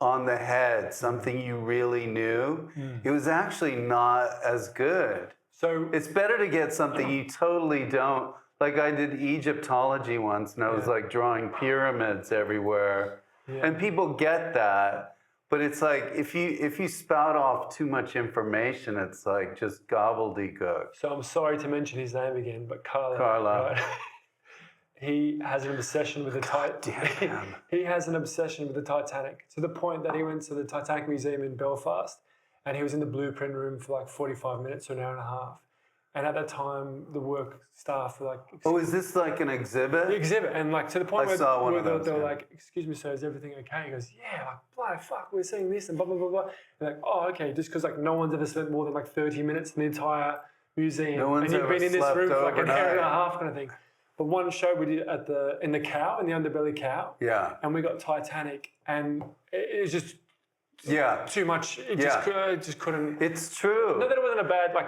on the head, something you really knew, it was actually not as good. So It's better to get something you totally don't. Like I did Egyptology once, and I was like drawing pyramids everywhere, and people get that. But it's like if you spout off too much information, it's like just gobbledygook. So I'm sorry to mention his name again, but Carla. Carla. He has an obsession with the damn. He has an obsession with the Titanic to the point that he went to the Titanic Museum in Belfast, and he was in the blueprint room for like 45 minutes or an hour and a half. And at that time, the work staff were like, Oh, is this like an exhibit? the exhibit, and like to the point I saw one where of those, they were yeah. like, "Excuse me, sir, is everything okay?" He goes, "Yeah, like bloody fuck, we're seeing this and blah blah blah blah." And like, "Oh, okay," just because like no one's ever spent more than like 30 minutes in the entire museum, No one's and you've ever been in this slept room for like an hour and a overnight. half kind of thing. But one show we did in the cow, in the underbelly cow, Yeah. and we got Titanic, and it was just Yeah. too much. It just couldn't. It's true. Not that it wasn't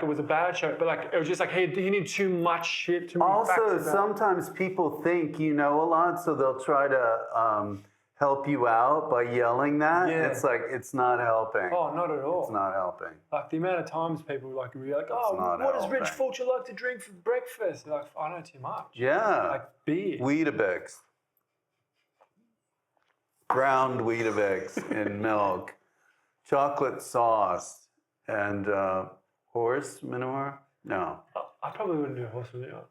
it was a bad show, but like it was just like he needed too much shit. Too many facts Also, about- sometimes people think you know a lot, so they'll try to help you out by yelling that. Yeah. It's like it's not helping. Oh, not at all. It's not helping. Like the amount of times people like be like, "Oh, not what does Rich helping. Fulcher like to drink for breakfast?" You're like, "I know too much." Yeah. Like beer. Weetabix. Ground Weetabix in milk. Chocolate sauce. And horse manure? No. I probably wouldn't do a horse manure.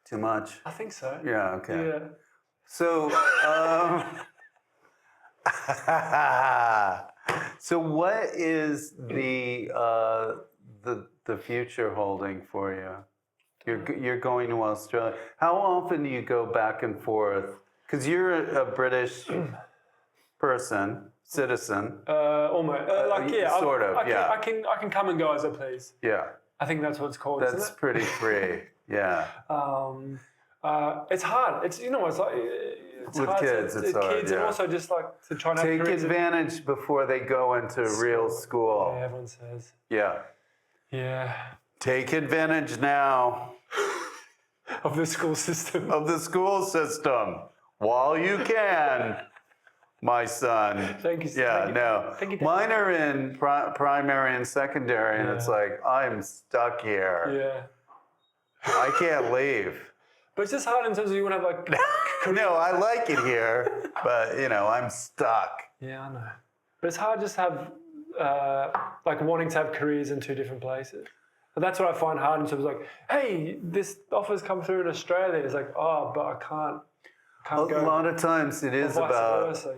Too much? I think so. Yeah, okay. Yeah. So, so what is the future holding for you? You're going to Australia. How often do you go back and forth? Because you're a British citizen. Almost. Sort of, yeah. I can come and go as I please. Yeah, I think that's what it's called. that's isn't pretty free. Yeah. it? It's hard. It's it's like it's With hard kids, it's hard, kids, and yeah. also just like to try and have Take careers. advantage before they go into real school. Yeah, everyone says. Yeah. Yeah. Take advantage now Of the school system. of the school system while you can, my son. Thank you. Yeah, thank you, no. Thank you. Mine are in primary and secondary, and it's Yeah. like, I'm stuck here. Yeah. I can't leave. But it's just hard in terms of you want to have like. No, I like it here, but, I'm stuck. Yeah, I know. But it's hard just to have like wanting to have careers in two different places. And that's what I find hard in terms of like, hey, this offer's come through in Australia. It's like, oh, but I can't A go. lot of times it is vice about, versa,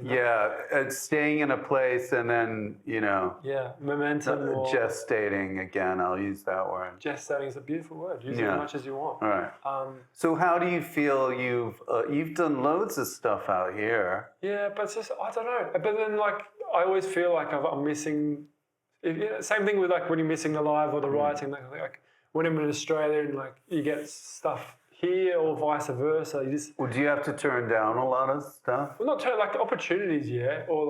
it's staying in a place and then, Yeah, momentum or gestating again. I'll use that word. gestating is a beautiful word. Use it Yeah. as much as you want. All right. So how do you feel you've done loads of stuff out here? Yeah, but it's just, I don't know. But then like, I always feel like I'm missing, same thing with like when you're missing the live or the writing, like when I'm in Australia and like you get stuff here or vice versa, you just, Well, do you have to turn down a lot of stuff? well, not like opportunities, yeah, or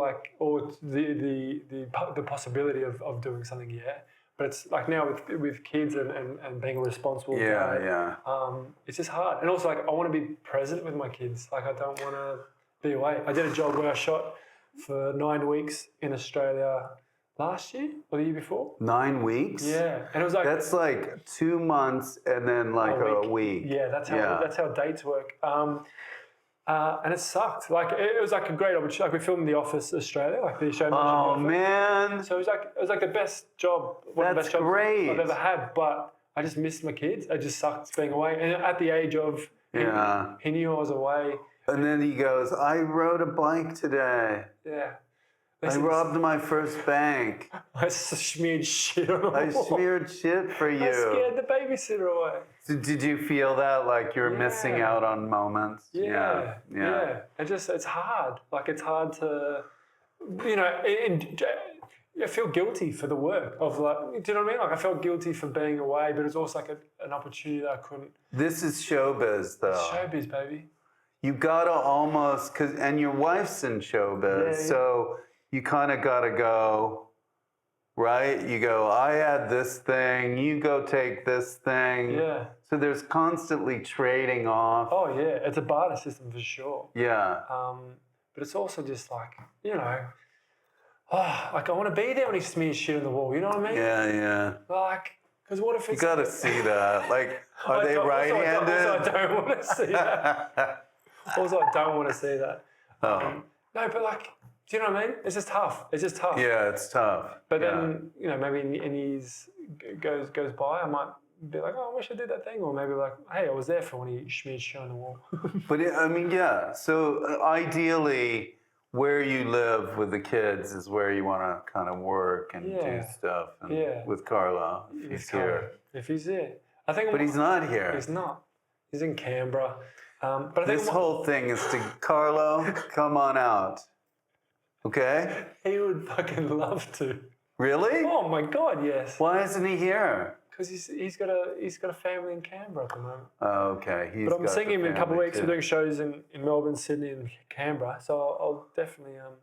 the possibility of doing something, yeah. But it's like now with kids and being a responsible dad, Yeah. it's just hard. And also like I want to be present with my kids. Like I don't want to be away. I did a job where I shot for 9 weeks in Australia last year or the year before. 9 weeks? Yeah, and it was like That's like 2 months and then like a week. Yeah, that's how dates work. And it sucked. Like it was like a great opportunity. Like we filmed The Office Australia, like the show. Oh man. So it was like the best job. One of the That's best jobs great. I've ever had. But I just missed my kids. I just sucked being away. And at the age of he knew I was away. And then he goes, I rode a bike today. Yeah. I robbed my first bank. I smeared shit on I the wall. smeared shit for you. I scared the babysitter away. So did you feel that like you're missing Yeah. out on moments? Yeah. It's hard. Like it's hard to, I feel guilty for the work of like, do you know what I mean? Like I felt guilty for being away, but it's also like an opportunity that I couldn't. This is showbiz though. Showbiz, baby. You gotta almost, and your wife's in showbiz, Yeah. so you kind of gotta go, right? You go, I had this thing, you go take this thing. Yeah. So there's constantly trading off. Oh yeah, it's a barter system for sure. Yeah. But it's also just like, like I want to be there when he smears shit on the wall. You know what I mean? Yeah. Like, because what if You it's... got to see that. Like, are they right-handed? Also, I don't want to see that. Also, I don't want to see that. No, but like, do you know what I mean? It's just tough. Yeah, it's tough. But then, maybe in years goes by, I might be like, oh, I wish I did that thing. Or maybe like, hey, I was there for when he smeared shit on the wall. But yeah. So ideally, where you live with the kids is where you want to kind of work and do stuff. And with Carlo, if he's here. If he's here. I think. But he's not here. He's not. He's in Canberra. But I think this whole thing is to Carlo, come on out. Okay? He would fucking love to. Really? Oh my God, yes. Why isn't he here? Because he's got a family in Canberra at the moment. Oh, okay. But I'm seeing him in a couple of weeks. We're doing shows in Melbourne, Sydney, and Canberra. So I'll definitely. Oh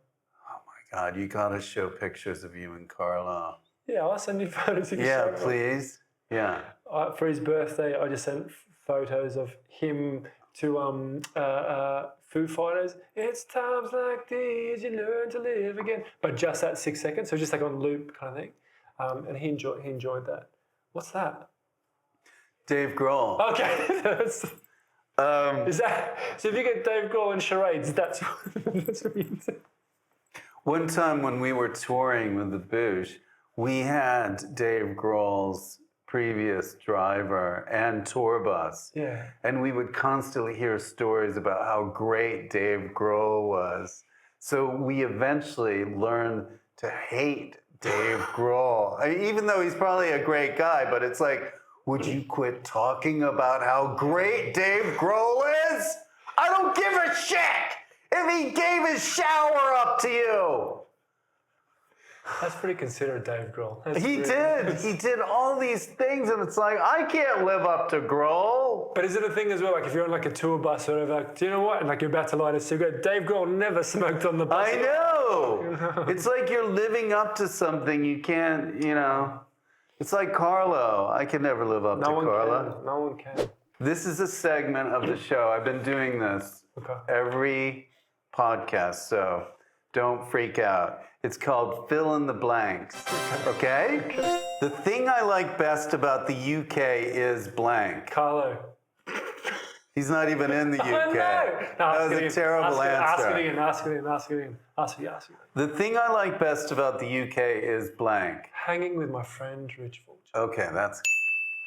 my God! You gotta show pictures of you and Carlo. Yeah, I'll send you photos. Yeah, please. Yeah. For his birthday, I just sent photos of him to Foo Fighters. It's times like these you learn to live again. But just that 6 seconds, so just like on loop kind of thing. And he enjoyed that. What's that? Dave Grohl. Okay. Is that so? If you get Dave Grohl and charades, that's what you do. One time when we were touring with the Boosh, we had Dave Grohl's previous driver and tour bus. Yeah. And we would constantly hear stories about how great Dave Grohl was. So we eventually learned to hate Dave Grohl. I mean, even though he's probably a great guy, but it's like, would you quit talking about how great Dave Grohl is? I don't give a shit if he gave his shower up to you. That's pretty considerate, Dave Grohl. He did all these things, and it's like, I can't live up to Grohl. But is it a thing as well, like if you're on like a tour bus or whatever, like, do you know what? And like you're about to light a cigarette, Dave Grohl never smoked on the bus. I know. It's like you're living up to something you can't, It's like Carlo. I can never live up to Carlo. No one can. This is a segment of the show. I've been doing this every podcast, so don't freak out. It's called Fill in the Blanks. Okay? The thing I like best about the UK is blank. Carlo. He's not even in the UK. Oh, no. That was a terrible answer. Ask it again. The thing I like best about the UK is blank. Hanging with my friend Rich Fulcher. Okay, that's...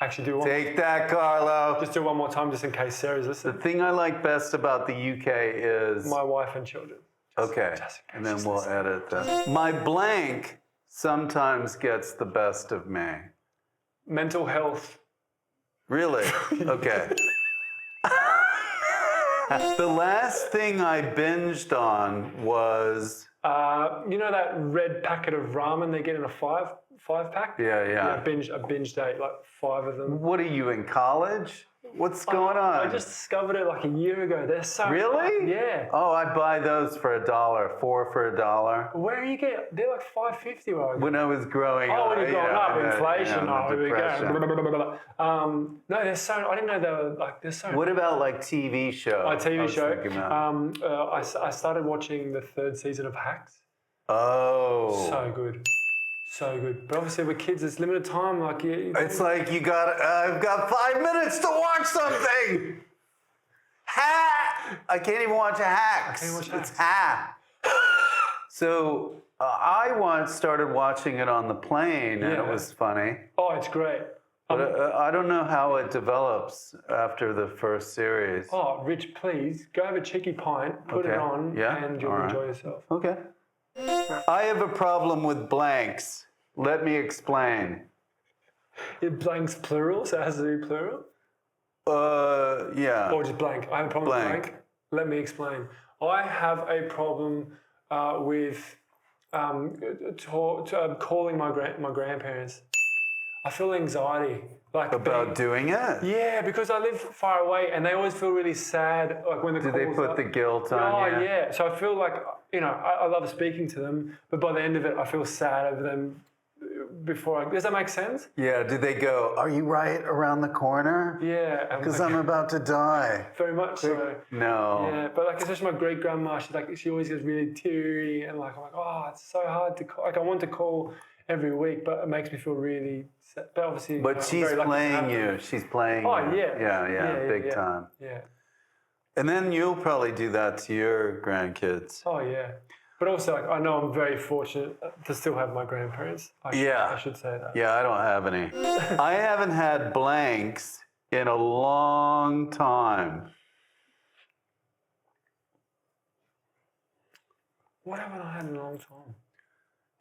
Actually, do one. Take that, Carlo. Just do one more time, just in case Sarah's listening. The thing I like best about the UK is... My wife and children. Okay, and then we'll edit that. My blank sometimes gets the best of me. Mental health. Really? Okay. The last thing I binged on was... you know that red packet of ramen they get in a five pack? Yeah. I binged ate like 5 of them. What are you, in college? What's going on? I just discovered it like a year ago. They're so Really? Yeah. Oh, I buy those for $1, 4 for $1. Where do you get? They're like $5.50 where I go. When I was growing up. Oh, when you're growing up, inflation. Here we depression. go. No, they're so. I didn't know they were like. They're so. What about like TV show? A TV show. Thinking about. I started watching the 3rd season of Hacks. Oh. So good. So good. But obviously with kids, it's limited time. Like it's like I've got 5 minutes to watch something. I can't even watch a Hacks. It's So I started watching it on the plane, and it was funny. Oh, it's great. But I don't know how it develops after the first series. Oh, Rich, please go have a cheeky pint, put it on, and you'll enjoy yourself. Okay. I have a problem with blanks. Let me explain. It blanks plural, so it has to be plural? Yeah. Or just blank. I have a problem with blank. Let me explain. I have a problem with calling my grandparents. I feel anxiety. About doing it? Yeah, because I live far away and they always feel really sad. Like when the Do they put the guilt on you? Oh, yeah. So I feel like, I love speaking to them, but by the end of it, I feel sad over them before. Does that make sense? Yeah. Do they go, are you right around the corner? Yeah. Because I'm about to die. very much so. No. Yeah, but like especially my great grandma, she always gets really teary, and like I'm like, oh, it's so hard to call. Like I want to call every week, but it makes me feel really sad. But obviously, But I'm she's very lucky to have playing them. you. She's playing Oh you. yeah. Yeah, big time. Yeah. And then you'll probably do that to your grandkids. Oh yeah. But also, like, I know I'm very fortunate to still have my grandparents. I should say that. Yeah, I don't have any. I haven't had blanks in a long time. What haven't I had in a long time?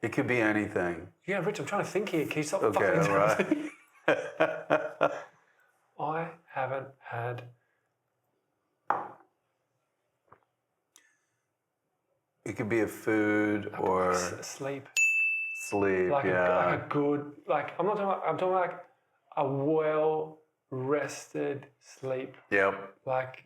It could be anything. Yeah, Rich, I'm trying to think here. Can you stop Okay, fucking all right. telling me? I haven't had. It could be a food or Sleep. sleep. Like Yeah. a good, like I'm talking like a well rested sleep. Yep. Like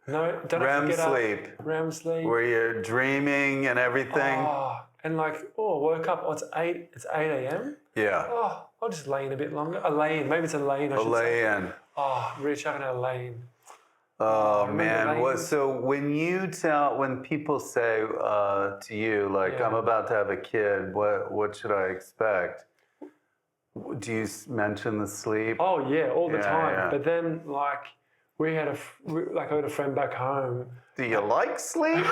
no, don't have REM to get sleep. up. REM sleep. Where you're dreaming and everything. Oh, and like woke up. Oh, it's 8 a.m. Yeah. Oh, I'll just lay in a bit longer. A lay in, maybe it's a lay in. I A should say. lay in. Oh, Rich, I haven't had a lay in. Oh remember man! laying? So when people say to you like, Yeah. "I'm about to have a kid," what should I expect? Do you mention the sleep? Oh yeah, all the Yeah, time. yeah. But then like I had a friend back home. Do you like sleep?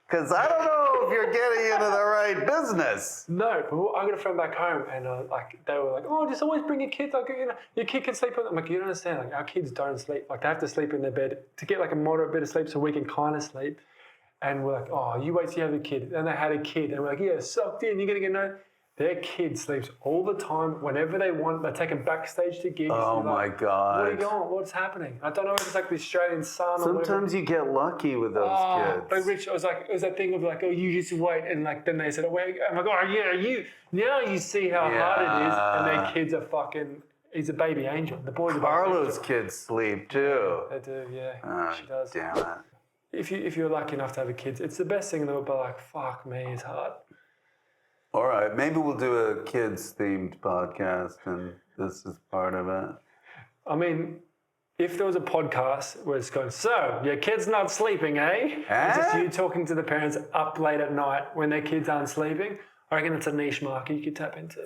Because I don't know if you're getting into the right business. No, but I got a friend back home, and they were like, "Oh, just always bring your kids. Like, your kid can sleep." I'm like, "You don't understand. Like, our kids don't sleep. Like, they have to sleep in their bed to get like a moderate bit of sleep, so we can kind of sleep." And we're like, "Oh, you wait till you have a kid." And they had a kid, and we're like, "Yeah, sucked in. You're gonna get no." Their kid sleeps all the time, whenever they want. They take them backstage to gigs. Oh You're my like, God! Where are you going? What's happening? I don't know if it's like the Australian sun. or whatever. Sometimes you get lucky with those But kids. Rich, it was that thing of like, oh, you just wait, and like then they said, oh, wait. I'm like, oh yeah, you see how hard it is, and their kids are fucking. He's a baby angel. The boy's a baby Carlos' angel. kids sleep too. They do, yeah. Oh, She does. damn it! If you're lucky enough to have a kid, it's the best thing in the world. But like, fuck me, it's hard. All right, maybe we'll do a kids-themed podcast, and this is part of it. I mean, if there was a podcast where it's going, so your kid's not sleeping, eh? It's just you talking to the parents up late at night when their kids aren't sleeping. I reckon it's a niche market you could tap into.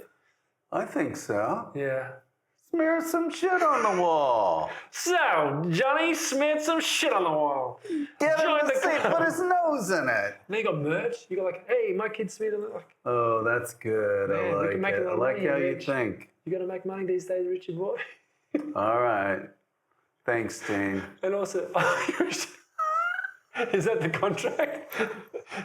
I think so. Yeah. Smear some shit on the wall. So, Johnny smeared some shit on the wall. Get him Join to the sleep, club. put his nose in it. Then you got merch. You got like, hey, my kid smeared on the like. Oh, that's good. Man, we I like can make a it. lot I of like money, how you Rich. think. You got to make money these days, Richard boy. All right. Thanks, Steen. And also, is that the contract?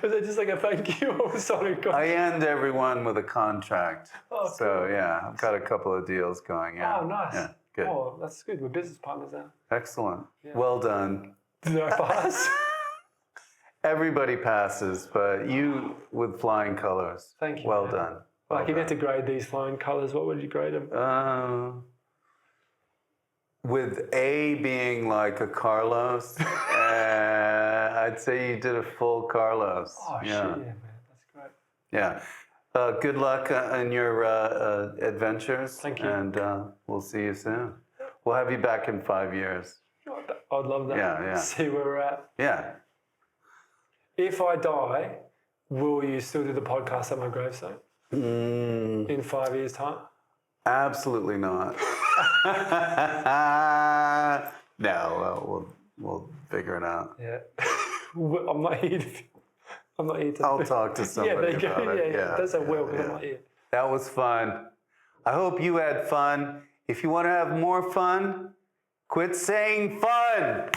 Is that just like a thank you or something? I end everyone with a contract. Oh, So, yeah, I've got a couple of deals going. Yeah. Oh, nice. Yeah, good. Oh, that's good. We're business partners now. Excellent. Well done. Did I pass? Everybody passes, but you with flying colors. Thank you, Well man. done. Like, if you had to grade these flying colours, what would you grade them? With A being like a Carlos, I'd say you did a full Carlos. Oh, shit, yeah, man. That's great. Yeah. Good luck in your adventures. Thank you. And we'll see you soon. We'll have you back in 5 years. I'd love that. Yeah. See where we're at. Yeah. If I die, will you still do the podcast at my gravesite in 5 years' time? Absolutely not. No, we'll figure it out. Yeah. I'm not here to. I'll talk to somebody Yeah, there you about go. it. Yeah. That's a will, but I'm not here. That was fun. I hope you had fun. If you want to have more fun, quit saying fun.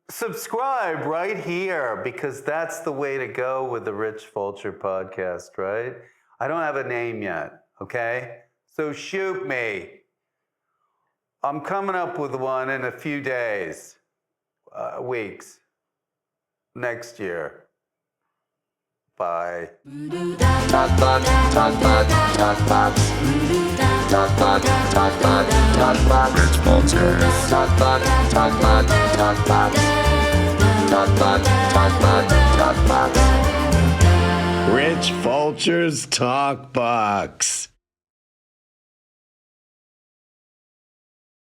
Subscribe right here because that's the way to go with the Rich Fulcher podcast, right? I don't have a name yet, okay? So shoot me. I'm coming up with one in a few days, weeks, next year. Bye. Rich Fulcher's Talk Box.